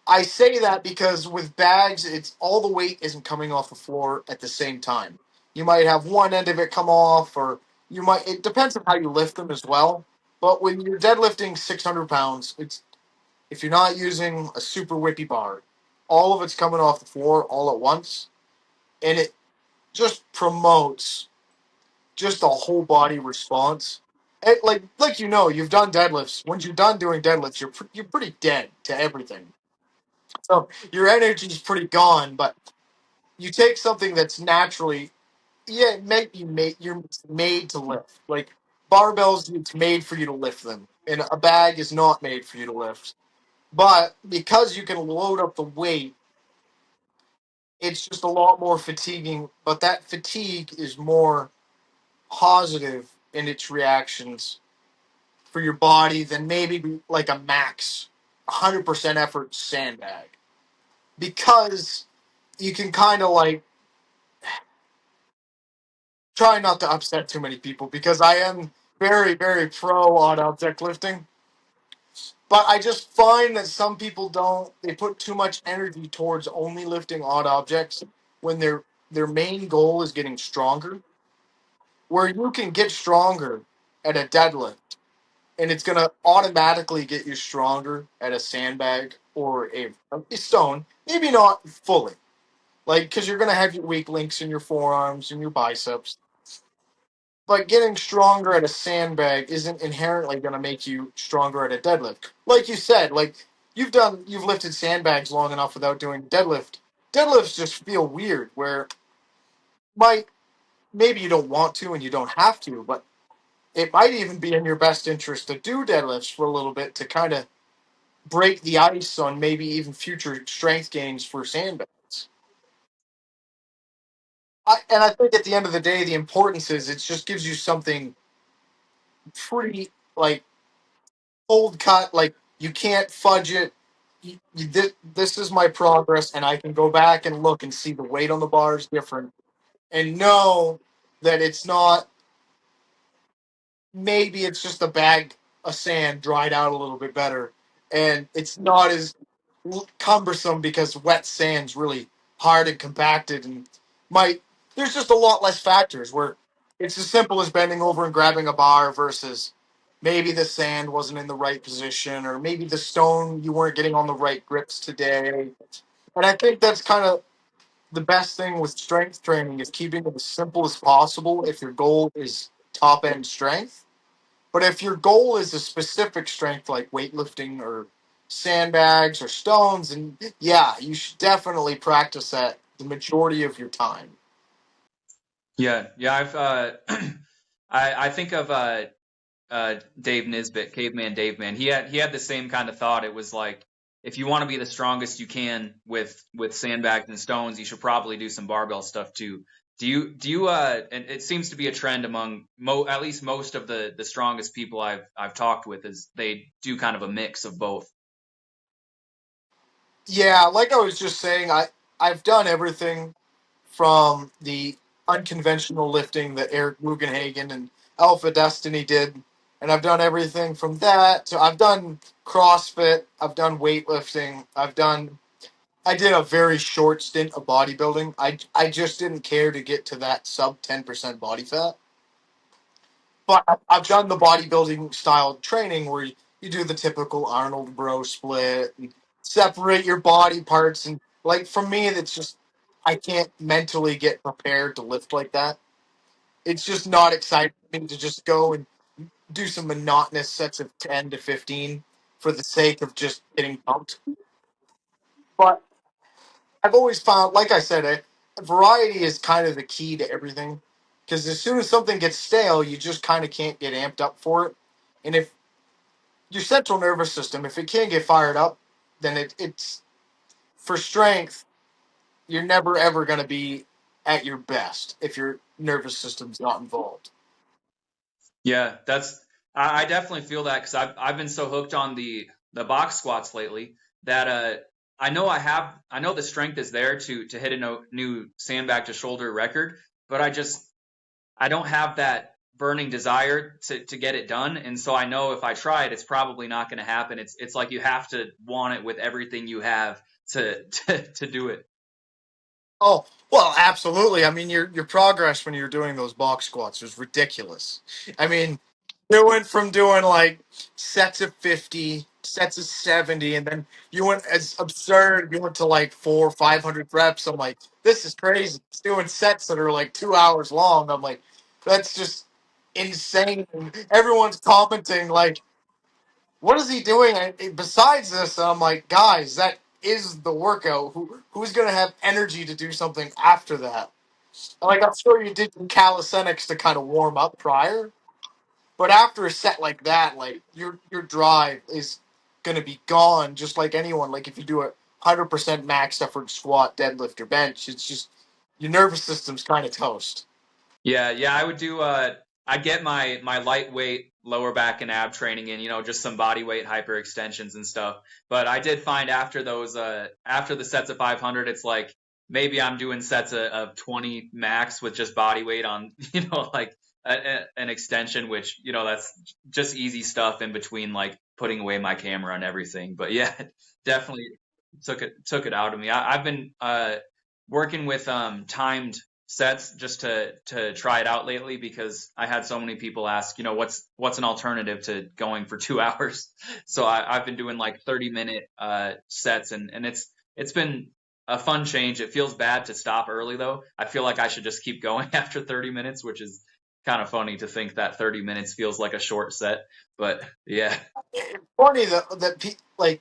I say that because with bags, it's all the weight isn't coming off the floor at the same time. You might have one end of it come off, or you might. It depends on how you lift them as well. But when you're deadlifting 600 pounds, it's if you're not using a super whippy bar, all of it's coming off the floor all at once, and it just promotes just a whole body response. You've done deadlifts. Once you're done doing deadlifts, you're pretty dead to everything. So your energy's pretty gone, but you take something that's naturally, yeah, it may be made, you're made to lift. Like barbells, it's made for you to lift them, and a bag is not made for you to lift. But because you can load up the weight, it's just a lot more fatiguing. But that fatigue is more positive in its reactions for your body than maybe like a max 100% effort sandbag because you can kind of like try not to upset too many people because I am very, very pro on object lifting. But I just find that some people don't. They put too much energy towards only lifting odd objects when their main goal is getting stronger. Where you can get stronger at a deadlift, and it's gonna automatically get you stronger at a sandbag or a stone. Maybe not fully, like because you're gonna have your weak links in your forearms and your biceps. But getting stronger at a sandbag isn't inherently going to make you stronger at a deadlift. Like you said, like you've lifted sandbags long enough without doing deadlift. Deadlifts just feel weird. Where might maybe you don't want to and you don't have to, but it might even be in your best interest to do deadlifts for a little bit to kind of break the ice on maybe even future strength gains for sandbags. And I think at the end of the day, the importance is it just gives you something pretty like cold cut. Like you can't fudge it. This is my progress, and I can go back and look and see the weight on the bar is different, and know that it's not. Maybe it's just a bag of sand dried out a little bit better, and it's not as cumbersome because wet sand's really hard and compacted, and might there's just a lot less factors where it's as simple as bending over and grabbing a bar versus maybe the sand wasn't in the right position or maybe the stone you weren't getting on the right grips today. And I think that's kind of the best thing with strength training is keeping it as simple as possible if your goal is top end strength. But if your goal is a specific strength like weightlifting or sandbags or stones, and yeah, you should definitely practice that the majority of your time. Yeah, yeah, I've I think of Dave Nisbet, Caveman Dave Man. He had the same kind of thought. It was like if you want to be the strongest you can with sandbags and stones, you should probably do some barbell stuff too. Do you and it seems to be a trend among at least most of the strongest people I've talked with is they do kind of a mix of both. Yeah, like I was just saying, I've done everything from the unconventional lifting that Eric Mugenhagen and Alpha Destiny did. And I've done everything from that to I've done CrossFit, I've done weightlifting, I did a very short stint of bodybuilding. I just didn't care to get to that sub 10% body fat. But I've done the bodybuilding style training where you do the typical Arnold bro split and separate your body parts. And like for me, it's just, I can't mentally get prepared to lift like that. It's just not exciting for me to just go and do some monotonous sets of 10 to 15 for the sake of just getting pumped. But I've always found, like I said, variety is kind of the key to everything. Because as soon as something gets stale, you just kind of can't get amped up for it. And if your central nervous system, if it can't get fired up, then it's for strength. You're never ever going to be at your best if your nervous system's not involved. Yeah, I definitely feel that because I've been so hooked on the box squats lately that I know the strength is there to hit a new sandbag to shoulder record, but I don't have that burning desire to get it done, and so I know if I try it, it's probably not going to happen. It's like you have to want it with everything you have to do it. Oh, well, absolutely. I mean, your progress when you're doing those box squats was ridiculous. I mean, you went from doing like sets of 50, sets of 70, and then you went as absurd. You went to like 500 reps. I'm like, this is crazy. It's doing sets that are like 2 hours long. I'm like, that's just insane. And everyone's commenting like, what is he doing besides this? And I'm like, guys, that is the workout. Who's gonna have energy to do something after that? Like I'm sure you did calisthenics to kind of warm up prior, but after a set like that, like your drive is gonna be gone. Just like anyone, like if you do a 100% max effort squat, deadlift, or bench, it's just your nervous system's kind of toast. Yeah, yeah, I would do I get my lightweight lower back and ab training in, just some body weight hyper extensions and stuff. But I did find after those after the sets of 500, it's like maybe I'm doing sets of 20 max with just body weight on, like an extension, which, that's just easy stuff in between like putting away my camera and everything. But yeah, definitely took it out of me. I've been working with timed sets just to try it out lately because I had so many people ask, what's an alternative to going for 2 hours? So I've been doing like 30-minute sets, and it's been a fun change. It feels bad to stop early though. I feel like I should just keep going after 30 minutes, which is kind of funny to think that 30 minutes feels like a short set. But yeah. It's funny that like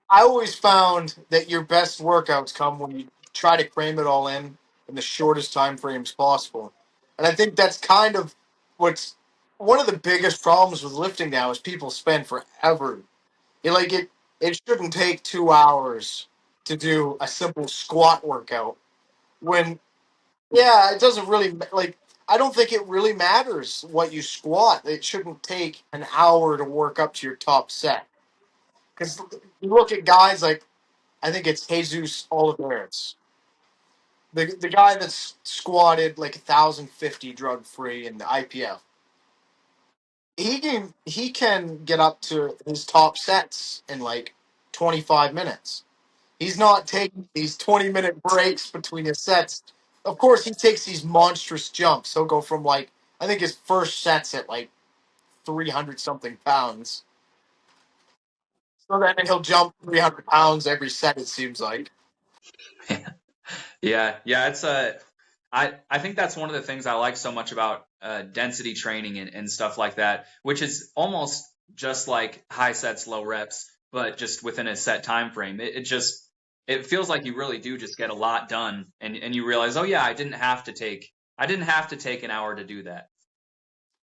I always found that your best workouts come when you try to cram it all in the shortest time frames possible. And I think that's kind of what's one of the biggest problems with lifting now is people spend forever. It shouldn't take 2 hours to do a simple squat workout. When yeah, it doesn't really like I don't think it really matters what you squat. It shouldn't take an hour to work up to your top set. Because you look at guys like I think it's Jesus Olivares, the guy that's squatted like 1,050 drug free in the IPF. He can get up to his top sets in like 25 minutes. He's not taking these 20-minute breaks between his sets. Of course, he takes these monstrous jumps. He'll go from like I think his first set's at like 300 something pounds. So then he'll jump 300 pounds every set. It seems like. Yeah, yeah, I think that's one of the things I like so much about density training and stuff like that, which is almost just like high sets, low reps, but just within a set time frame. It feels like you really do just get a lot done, and you realize, oh yeah, I didn't have to take an hour to do that.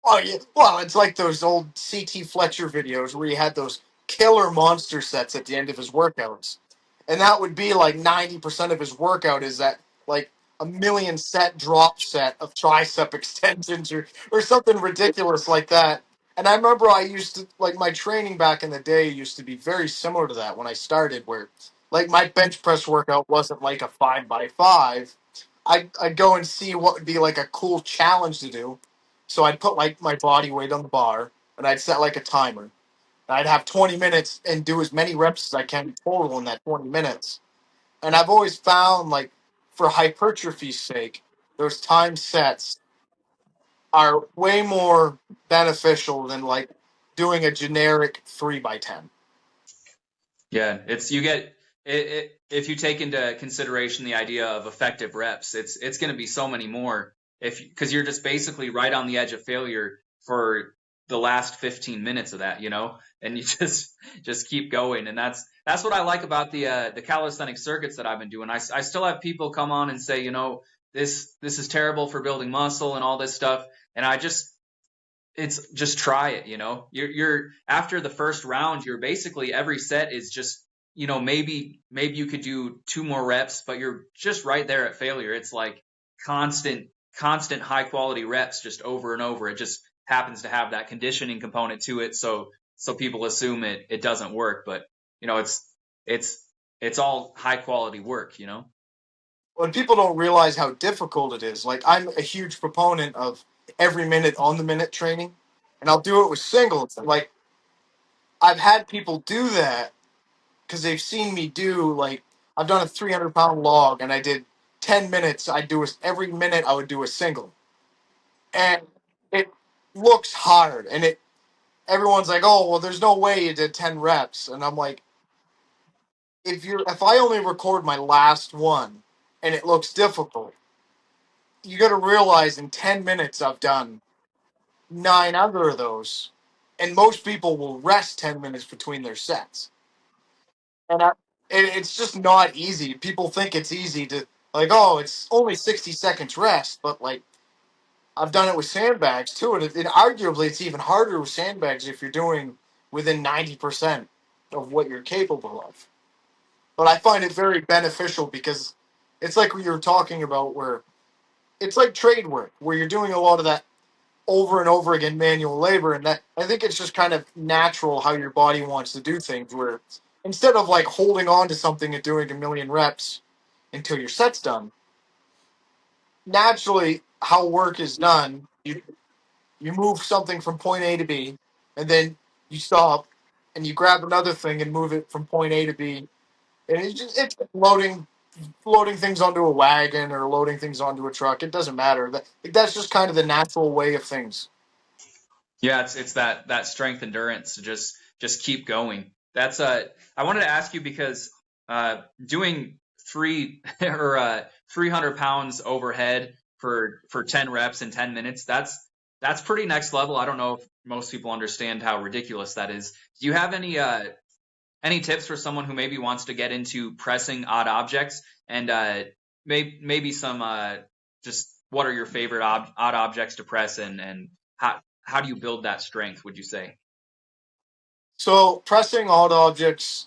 Oh yeah, well, it's like those old CT Fletcher videos where he had those killer monster sets at the end of his workouts, and that would be like 90% of his workout is that like a million set drop set of tricep extensions or something ridiculous like that. And I remember I used to like my training back in the day used to be very similar to that when I started, where like my bench press workout wasn't like a 5 by 5. I'd go and see what would be like a cool challenge to do So I'd put like my body weight on the bar and I'd set like a timer. I'd have 20 minutes and do as many reps as I can total in that 20 minutes. And I've always found, like, for hypertrophy's sake, those time sets are way more beneficial than, like, doing a generic 3 by 10. Yeah, it's you get if you take into consideration the idea of effective reps, it's going to be so many more if because you're just basically right on the edge of failure for the last 15 minutes of that, and you just keep going, and that's what I like about the calisthenic circuits that I've been doing. I still have people come on and say, this is terrible for building muscle and all this stuff, and it's just try it, you're after the first round, you're basically every set is just, maybe you could do two more reps, but you're just right there at failure. It's like constant high quality reps just over and over. It just happens to have that conditioning component to it. So people assume it doesn't work, but it's it's all high quality work. When people don't realize how difficult it is, like, I'm a huge proponent of every minute on the minute training, and I'll do it with singles. Like, I've had people do that because they've seen me do, like, I've done a 300-pound log and I did 10 minutes. Every minute I would do a single. And it looks hard. And everyone's like, oh, well, there's no way you did 10 reps. And I'm like, if I only record my last one and it looks difficult, you got to realize in 10 minutes I've done 9 other of those. And most people will rest 10 minutes between their sets. And it's just not easy. People think it's easy to, like, oh, it's only 60 seconds rest, but, like, I've done it with sandbags too, and arguably it's even harder with sandbags if you're doing within 90% of what you're capable of. But I find it very beneficial because it's like what you were talking about, where it's like trade work, where you're doing a lot of that over and over again manual labor, and that I think it's just kind of natural how your body wants to do things, where instead of like holding on to something and doing a million reps until your set's done, naturally how work is done, you move something from point A to B, and then you stop and you grab another thing and move it from point A to B, and it's loading things onto a wagon or loading things onto a truck. It doesn't matter. That's just kind of the natural way of things. Yeah, it's that strength endurance to just keep going. That's I wanted to ask you because doing 300 pounds overhead for 10 reps in 10 minutes, that's pretty next level. I don't know if most people understand how ridiculous that is. Do you have any tips for someone who maybe wants to get into pressing odd objects, and maybe some just what are your favorite odd objects to press, and how do you build that strength, would you say? So pressing odd objects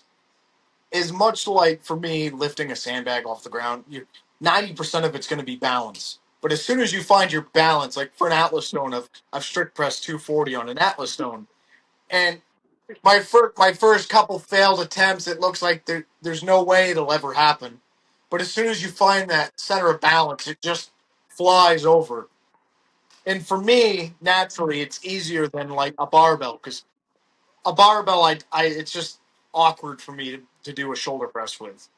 is much like, for me, lifting a sandbag off the ground. 90% of it's going to be balance. But as soon as you find your balance, like for an Atlas stone, I've strict pressed 240 on an Atlas stone, and my first couple failed attempts, it looks like there's no way it'll ever happen. But as soon as you find that center of balance, it just flies over. And for me, naturally, it's easier than like a barbell, because a barbell, it's just awkward for me to do a shoulder press with.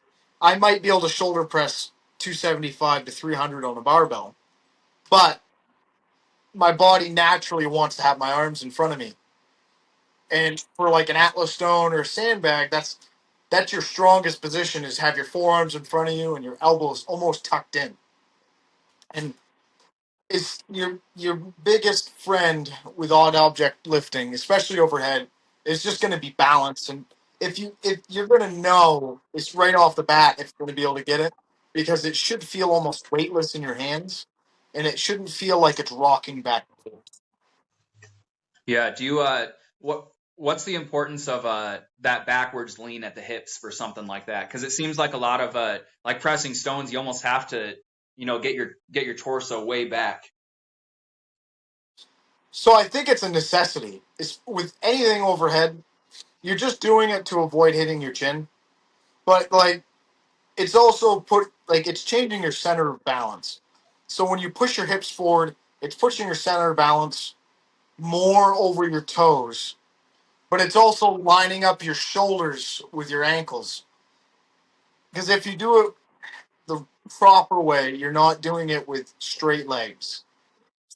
I might be able to shoulder press 275 to 300 on a barbell, but my body naturally wants to have my arms in front of me. And for like an Atlas stone or a sandbag, that's your strongest position, is have your forearms in front of you and your elbows almost tucked in. And is your biggest friend with odd object lifting, especially overhead, is just going to be balance. And if you're going to know, it's right off the bat if you're going to be able to get it, because it should feel almost weightless in your hands, and it shouldn't feel like it's rocking back and forth. Yeah, do you what's the importance of that backwards lean at the hips for something like that? Because it seems like a lot of like pressing stones, you almost have to, get your torso way back. So I think it's a necessity. It's with anything overhead, you're just doing it to avoid hitting your chin. But like, it's also it's changing your center of balance. So when you push your hips forward, It's pushing your center of balance more over your toes, but it's also lining up your shoulders with your ankles. Because if you do it the proper way, you're not doing it with straight legs.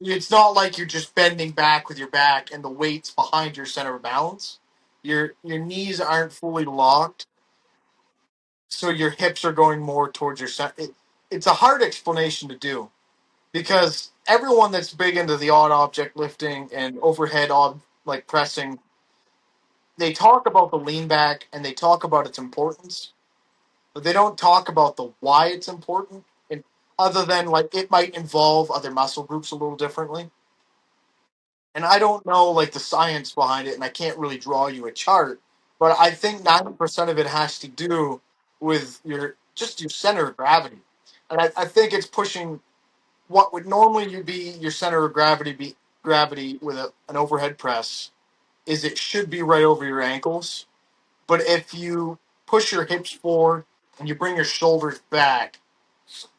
It's not like you're just bending back with your back and the weight's behind your center of balance. Your knees aren't fully locked, so your hips are going more towards your center. It's a hard explanation to do because everyone that's big into the odd object lifting and overhead odd like pressing, they talk about the lean back and they talk about its importance, but they don't talk about the why it's important. And other than like it might involve other muscle groups a little differently. And I don't know like the science behind it, and I can't really draw you a chart. But I think 90% of it has to do with your center of gravity, and I think it's pushing what would normally be your center of gravity with an overhead press is it should be right over your ankles. But if you push your hips forward and you bring your shoulders back,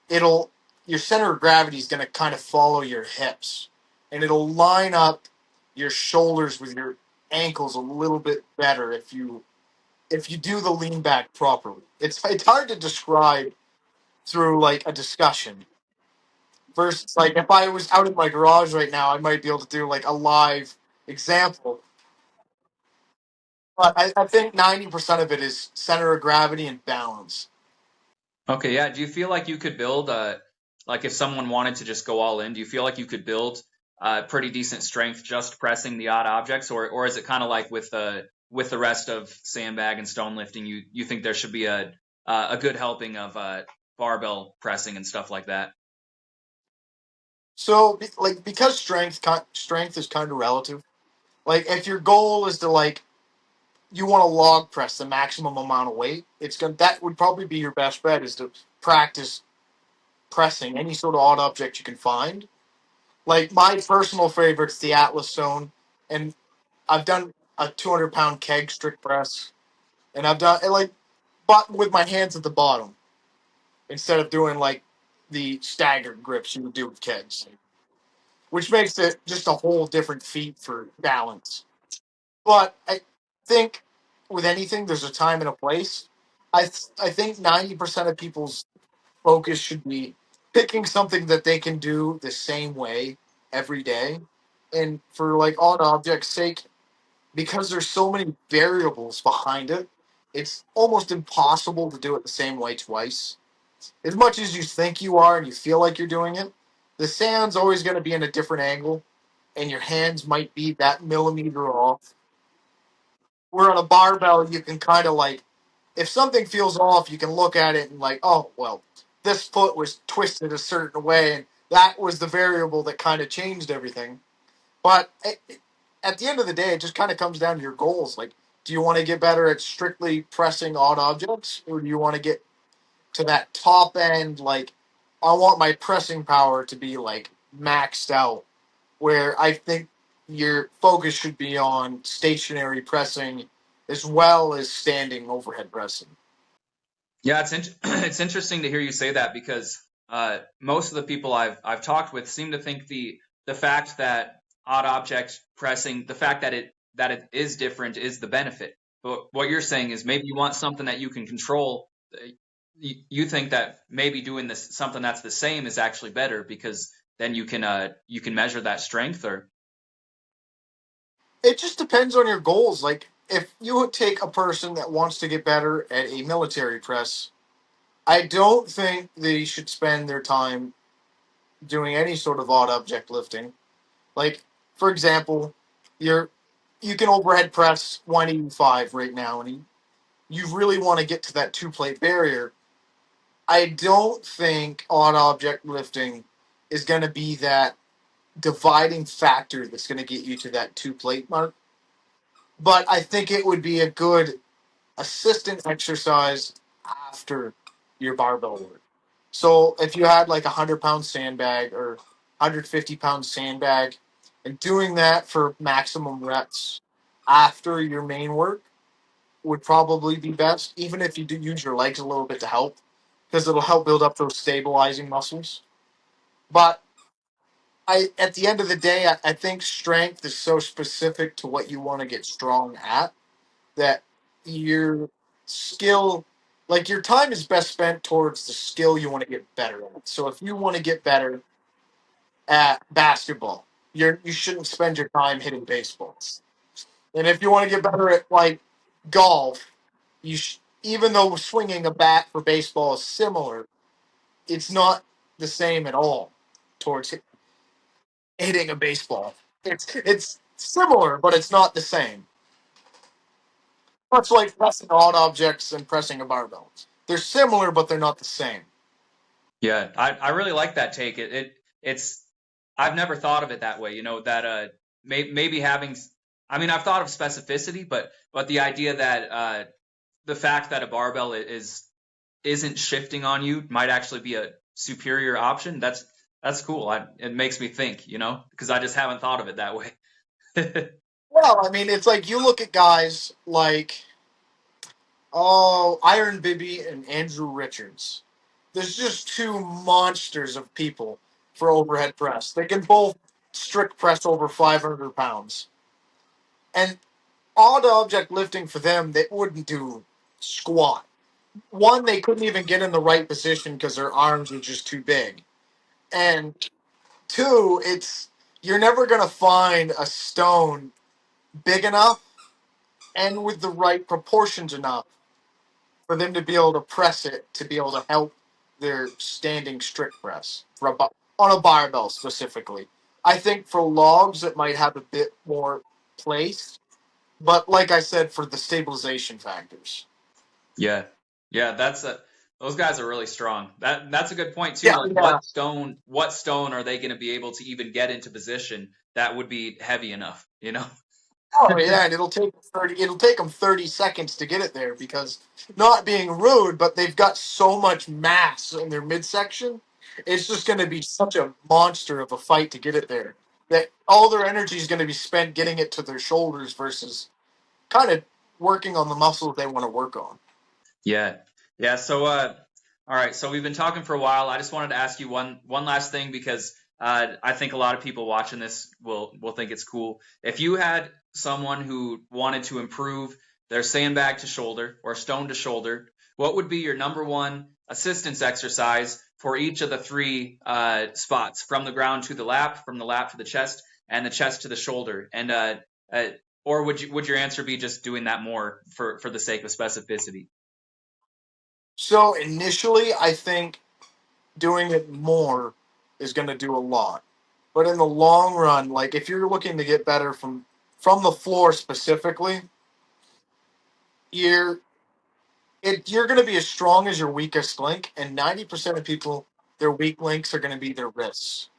it'll your center of gravity is going to kind of follow your hips, and it'll line up your shoulders with your ankles a little bit better if you do the lean back properly. It's hard to describe through like a discussion. Versus like if I was out in my garage right now, I might be able to do like a live example. But I think 90% of it is center of gravity and balance. Okay, yeah. Do you feel like you could build like if someone wanted to just go all in, do you feel like you could build pretty decent strength just pressing the odd objects, or is it kind of like with the rest of sandbag and stone lifting, you think there should be a good helping of barbell pressing and stuff like that? So like because strength is kind of relative. Like if your goal is to like you want to log press the maximum amount of weight, it's gonna that would probably be your best bet is to practice pressing any sort of odd object you can find. Like my personal favorite's the Atlas Stone, and I've done a 200-pound keg strict press, and I've done like, but with my hands at the bottom instead of doing like the staggered grips you would do with kegs, which makes it just a whole different feat for balance. But I think with anything, there's a time and a place. I think 90% of people's focus should be picking something that they can do the same way every day. And for like odd objects' sake, because there's so many variables behind it, it's almost impossible to do it the same way twice. As much as you think you are and you feel like you're doing it, the sand's always going to be in a different angle, and your hands might be that millimeter off. Where on a barbell, you can kind of like, if something feels off, you can look at it and like, oh, well, this foot was twisted a certain way, and that was the variable that kind of changed everything. But at the end of the day, it just kind of comes down to your goals. Like, do you want to get better at strictly pressing odd objects, or do you want to get to that top end? Like, I want my pressing power to be like maxed out, where I think your focus should be on stationary pressing as well as standing overhead pressing. Yeah, it's interesting to hear you say that because most of the people I've talked with seem to think the fact that odd object pressing, the fact that it is different is the benefit. But what you're saying is maybe you want something that you can control. You think that maybe doing this something that's the same is actually better because then you can measure that strength or It just depends on your goals. Like, if you would take a person that wants to get better at a military press, I don't think they should spend their time doing any sort of odd object lifting. Like, for example, you're you can overhead press 185 right now, and you really want to get to that two plate barrier. I don't think odd object lifting is going to be that dividing factor that's going to get you to that two plate mark. But I think it would be a good assistant exercise after your barbell work. So if you had like a 100-pound sandbag or 150-pound sandbag, and doing that for maximum reps after your main work would probably be best, even if you do use your legs a little bit to help, because it'll help build up those stabilizing muscles. But I at the end of the day, I think strength is so specific to what you want to get strong at that your skill, like your time is best spent towards the skill you want to get better at. So if you want to get better at basketball, you shouldn't spend your time hitting baseballs. And if you want to get better at like golf, even though swinging a bat for baseball is similar, it's not the same at all towards hitting a baseball. It's similar, but it's not the same. Much like pressing odd objects and pressing a barbell. They're similar, but they're not the same. Yeah, I really like that take. It's I've never thought of it that way. You know that maybe having. I mean, I've thought of specificity, but the idea that the fact that a barbell isn't shifting on you might actually be a superior option. That's cool. It makes me think. You know, because I just haven't thought of it that way. Well, I mean, it's like you look at guys like Iron Bibby and Andrew Richards. There's just two monsters of people for overhead press. They can both strict press over 500 pounds. And odd object lifting for them, they wouldn't do squat. One, they couldn't even get in the right position because their arms were just too big. And two, it's you're never gonna find a stone big enough and with the right proportions enough for them to be able to press it to be able to help their standing strict press for on a barbell specifically. I think for logs it might have a bit more place, but like I said, for the stabilization factors. Yeah, yeah, those guys are really strong. That's a good point too. Yeah, Like yeah. what stone are they going to be able to even get into position that would be heavy enough? You know? Oh yeah, and it'll take them 30 seconds to get it there because not being rude, but they've got so much mass in their midsection. It's just going to be such a monster of a fight to get it there that all their energy is going to be spent getting it to their shoulders versus kind of working on the muscles they want to work on. Yeah, yeah. So, all right. So we've been talking for a while. I just wanted to ask you one last thing because I think a lot of people watching this will think it's cool. If you had someone who wanted to improve their sandbag to shoulder or stone to shoulder, what would be your number one assistance exercise for each of the three spots, from the ground to the lap, from the lap to the chest, and the chest to the shoulder? And uh, or would your answer be just doing that more for the sake of specificity? So initially, I think doing it more is going to do a lot. But in the long run, like if you're looking to get better from the floor specifically, you're you're going to be as strong as your weakest link, and 90% of people, their weak links are going to be their wrists.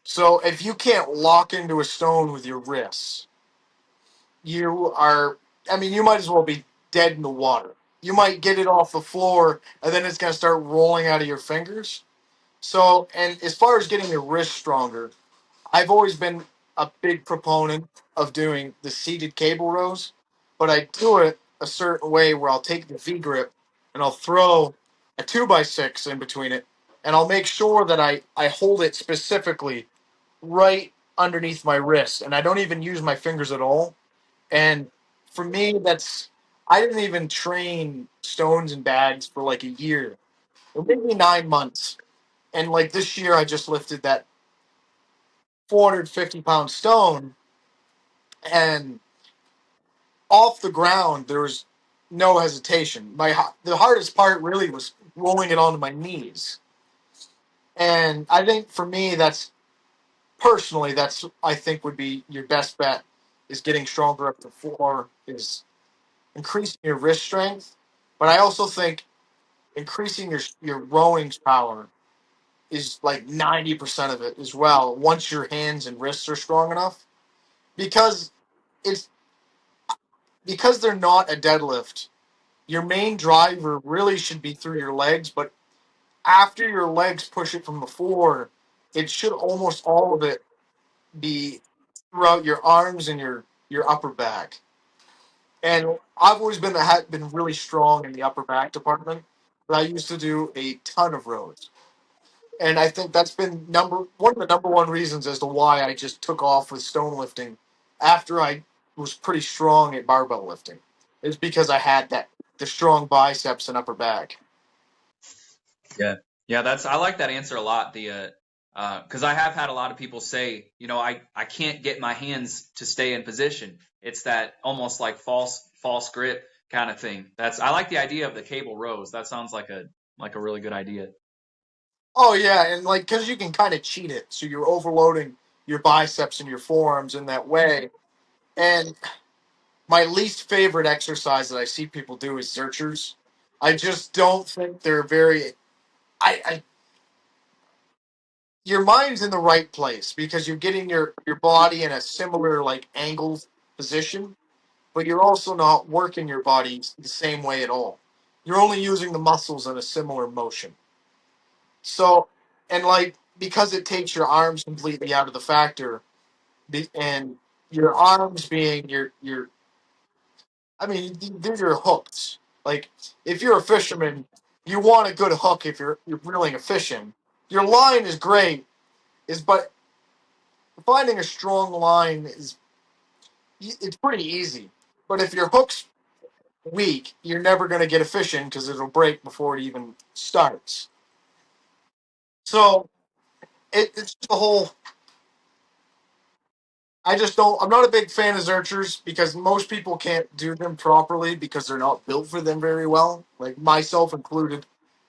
So if you can't lock into a stone with your wrists, you are, I mean, you might as well be dead in the water. You might get it off the floor, and then it's going to start rolling out of your fingers. So, and as far as getting your wrist stronger, I've always been a big proponent of doing the seated cable rows, but I do it a certain way where I'll take the V grip and I'll throw a 2x6 in between it, and I'll make sure that I hold it specifically right underneath my wrist, and I don't even use my fingers at all. And for me, I didn't even train stones and bags for like a year, or maybe 9 months. And like this year, I just lifted that 450-pound stone, and off the ground there was no hesitation. The hardest part really was rolling it onto my knees, and I think for me that's I think would be your best bet is getting stronger up the floor is increasing your wrist strength, but I also think increasing your rowing power is like 90% of it as well once your hands and wrists are strong enough because it's because they're not a deadlift. Your main driver really should be through your legs, but after your legs push it from the floor, it should almost all of it be throughout your arms and your upper back. And I've always been really strong in the upper back department. But I used to do a ton of rows. And I think that's been number one of the number one reasons as to why I just took off with stone lifting after I was pretty strong at barbell lifting. Is because I had the strong biceps and upper back. Yeah. Yeah, that's I like that answer a lot. Because I have had a lot of people say, I can't get my hands to stay in position. It's that almost like false grip kind of thing. I like the idea of the cable rows. That sounds like a really good idea. Oh yeah, and like because you can kind of cheat it, so you're overloading your biceps and your forearms in that way. And my least favorite exercise that I see people do is zerchers. I just don't think they're very. I your mind's in the right place because you're getting your body in a similar like angled position, but you're also not working your body the same way at all. You're only using the muscles in a similar motion. So, and like because it takes your arms completely out of the factor, and your arms being your I mean these are hooks. Like if you're a fisherman, you want a good hook if you're reeling a fish in. Your line is great, but finding a strong line is it's pretty easy. But if your hook's weak, you're never going to get a fish in because it'll break before it even starts. So it's the whole. I just don't. I'm not a big fan of zerchers because most people can't do them properly because they're not built for them very well. Like myself included,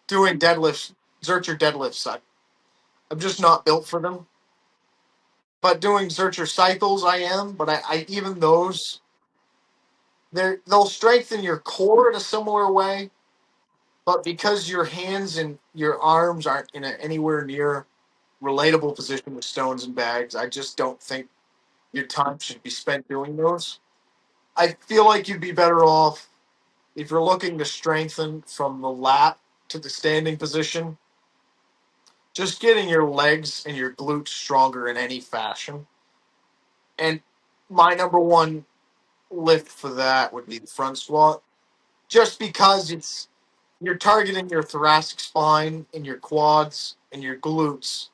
doing deadlifts, zercher deadlifts, I'm just not built for them. But doing zercher cycles, I am. But I even those they'll strengthen your core in a similar way. But because your hands and your arms aren't in anywhere near relatable position with stones and bags, I just don't think your time should be spent doing those. I feel like you'd be better off if you're looking to strengthen from the lat to the standing position, just getting your legs and your glutes stronger in any fashion. And my number one lift for that would be the front squat, just because it's you're targeting your thoracic spine and your quads and your glutes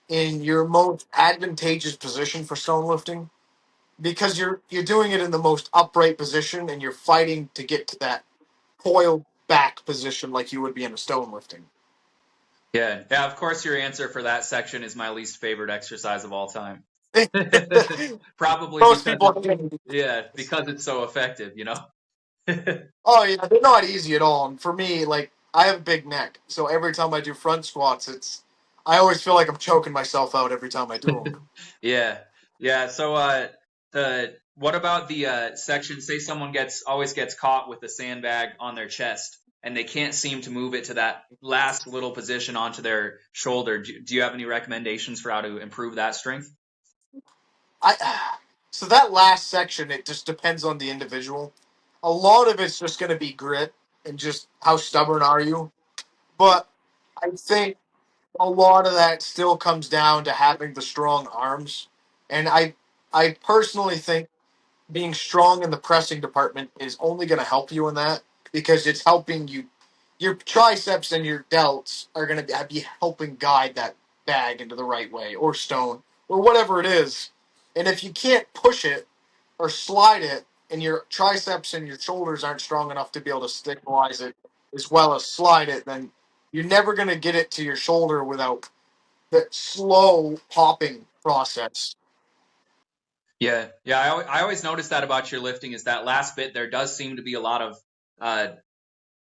in your most advantageous position for stone lifting because you're doing it in the most upright position and you're fighting to get to that coiled back position like you would be in a stone lifting. Yeah. Yeah, of course your answer for that section is my least favorite exercise of all time. Probably Most because people. because it's so effective. Oh yeah, they're not easy at all. And for me, like I have a big neck, so every time I do front squats, I always feel like I'm choking myself out every time I do them. Yeah. Yeah. So the what about the section, say someone always gets caught with the sandbag on their chest and they can't seem to move it to that last little position onto their shoulder. Do you have any recommendations for how to improve that strength? I so that last section, it just depends on the individual. A lot of it's just going to be grit and just how stubborn are you. But I think a lot of that still comes down to having the strong arms. And I personally think being strong in the pressing department is only going to help you in that because it's helping you. Your triceps and your delts are going to be helping guide that bag into the right way or stone or whatever it is. And if you can't push it or slide it and your triceps and your shoulders aren't strong enough to be able to stabilize it as well as slide it, then you're never going to get it to your shoulder without that slow popping process. Yeah. Yeah. I always notice that about your lifting is that last bit, there does seem to be a lot of uh,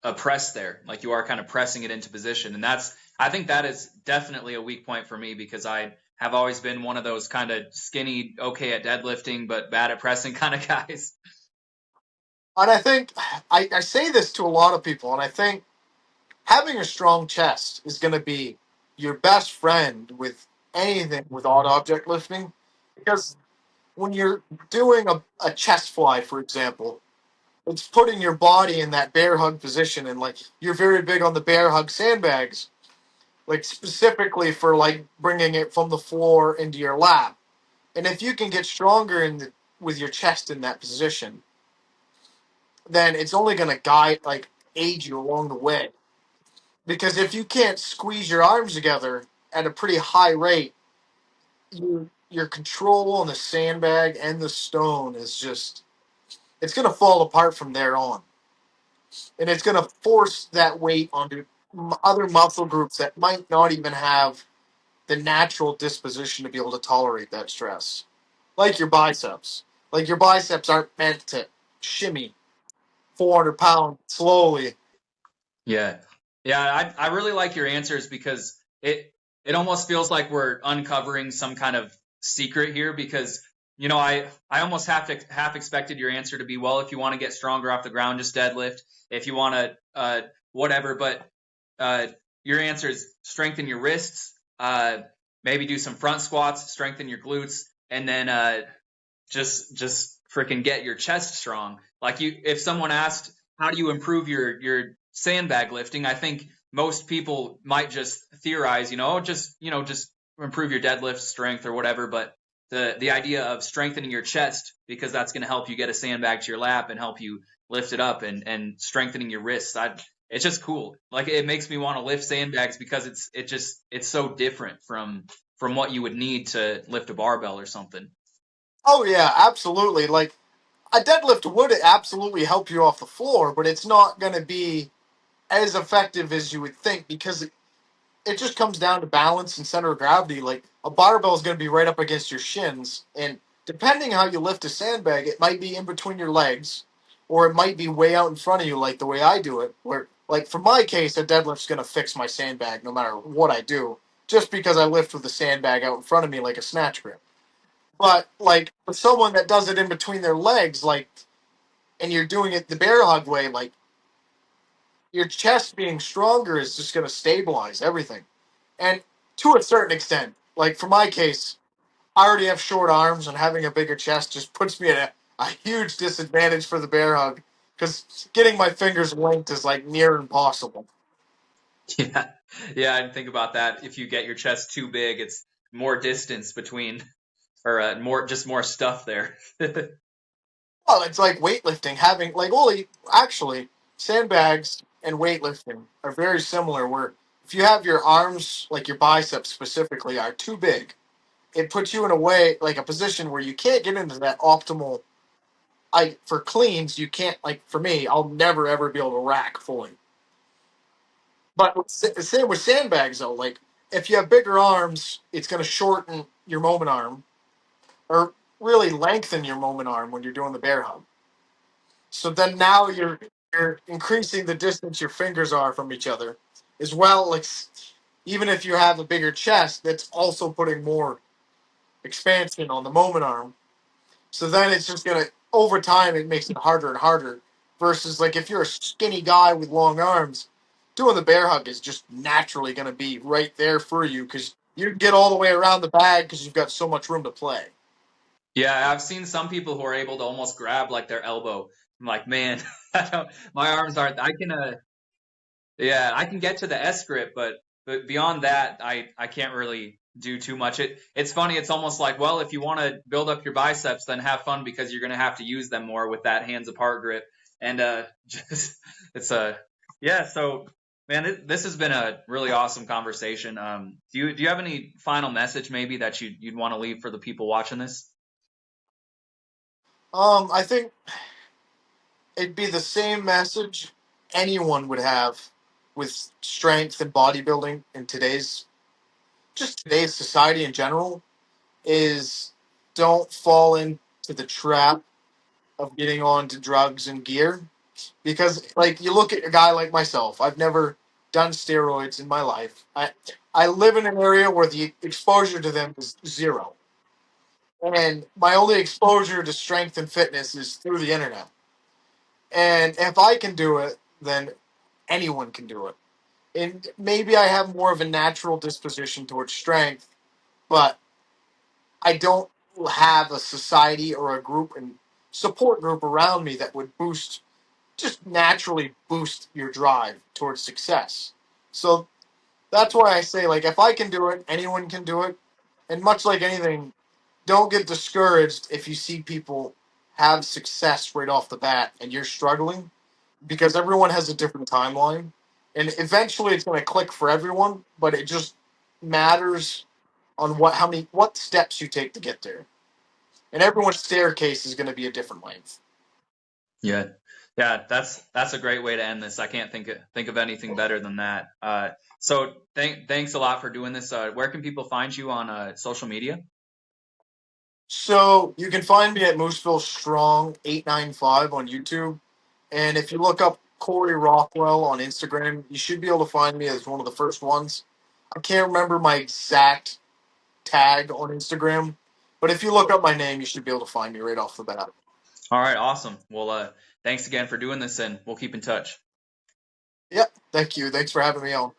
a press there. Like you are kind of pressing it into position. And I think that is definitely a weak point for me because I have always been one of those kind of skinny, okay at deadlifting, but bad at pressing kind of guys. And I think I say this to a lot of people, and I think having a strong chest is going to be your best friend with anything with odd object lifting. Because when you're doing a chest fly, for example, it's putting your body in that bear hug position. And like you're very big on the bear hug sandbags, like specifically for like bringing it from the floor into your lap. And if you can get stronger with your chest in that position, then it's only going to guide, like, aid you along the way. Because if you can't squeeze your arms together, at a pretty high rate, your control on the sandbag and the stone is just it's going to fall apart from there on, and it's going to force that weight onto other muscle groups that might not even have the natural disposition to be able to tolerate that stress, like your biceps. Like your biceps aren't meant to shimmy 400 pounds slowly. Yeah. Yeah, I really like your answers because it almost feels like we're uncovering some kind of secret here because I almost half expected your answer to be, well, if you want to get stronger off the ground, just deadlift. If you want to whatever, but uh your answer is strengthen your wrists, maybe do some front squats, strengthen your glutes, and then just freaking get your chest strong. Like if someone asked, how do you improve your sandbag lifting? I think most people might just theorize, just improve your deadlift strength or whatever. But the idea of strengthening your chest, because that's going to help you get a sandbag to your lap and help you lift it up, and strengthening your wrists, it's just cool. Like it makes me want to lift sandbags because it's so different from what you would need to lift a barbell or something. Oh yeah, absolutely. Like a deadlift would absolutely help you off the floor, but it's not going to be as effective as you would think because it just comes down to balance and center of gravity. Like a barbell is going to be right up against your shins, and depending how you lift a sandbag, it might be in between your legs, or it might be way out in front of you, like the way I do it. Where, like for my case, a deadlift's going to fix my sandbag no matter what I do, just because I lift with the sandbag out in front of me like a snatch grip. But like for someone that does it in between their legs, like, and you're doing it the bear hug way, like your chest being stronger is just going to stabilize everything. And to a certain extent, like for my case, I already have short arms, and having a bigger chest just puts me at a huge disadvantage for the bear hug because getting my fingers linked is like near impossible. Yeah, yeah, I didn't think about that. If you get your chest too big, it's more distance between, or more stuff there. Well, it's like weightlifting. Having like only actually sandbags and weightlifting are very similar. Where if you have your arms, like your biceps specifically, are too big, it puts you in a way like a position where you can't get into that optimal. I for cleans you can't like for me. I'll never ever be able to rack fully. But same with sandbags though. Like if you have bigger arms, it's going to shorten your moment arm or really lengthen your moment arm when you're doing the bear hug. So then now you're increasing the distance your fingers are from each other, as well. Like even if you have a bigger chest, that's also putting more expansion on the moment arm. So then it's just gonna over time it makes it harder and harder. Versus like if you're a skinny guy with long arms, doing the bear hug is just naturally gonna be right there for you because you can get all the way around the bag because you've got so much room to play. Yeah, I've seen some people who are able to almost grab like their elbow. I'm like, man, my arms aren't. Yeah, I can get to the S grip, but beyond that, I can't really do too much. It's funny. It's almost like, well, if you want to build up your biceps, then have fun because you're gonna have to use them more with that hands apart grip. And just it's a yeah. So man, this has been a really awesome conversation. Do you have any final message maybe that you'd want to leave for the people watching this? I think it'd be the same message anyone would have with strength and bodybuilding in today's society in general is don't fall into the trap of getting on to drugs and gear because like you look at a guy like myself, I've never done steroids in my life. I live in an area where the exposure to them is zero, and my only exposure to strength and fitness is through the internet. And if I can do it, then anyone can do it. And maybe I have more of a natural disposition towards strength, but I don't have a society or a group and support group around me that would just naturally boost your drive towards success. So that's why I say, like, if I can do it, anyone can do it. And much like anything, don't get discouraged if you see people have success right off the bat and you're struggling because everyone has a different timeline. And eventually it's going to click for everyone, but matters on what steps you take to get there. And everyone's staircase is going to be a different length. Yeah. Yeah, that's a great way to end this. I can't think of anything better than that. So thanks a lot for doing this. Where can people find you on social media? So you can find me at Mooseville Strong 895 on YouTube. And if you look up Cory Rockwell on Instagram, you should be able to find me as one of the first ones. I can't remember my exact tag on Instagram, but if you look up my name, you should be able to find me right off the bat. All right, awesome. Well, thanks again for doing this, and we'll keep in touch. Yep. Thank you. Thanks for having me on.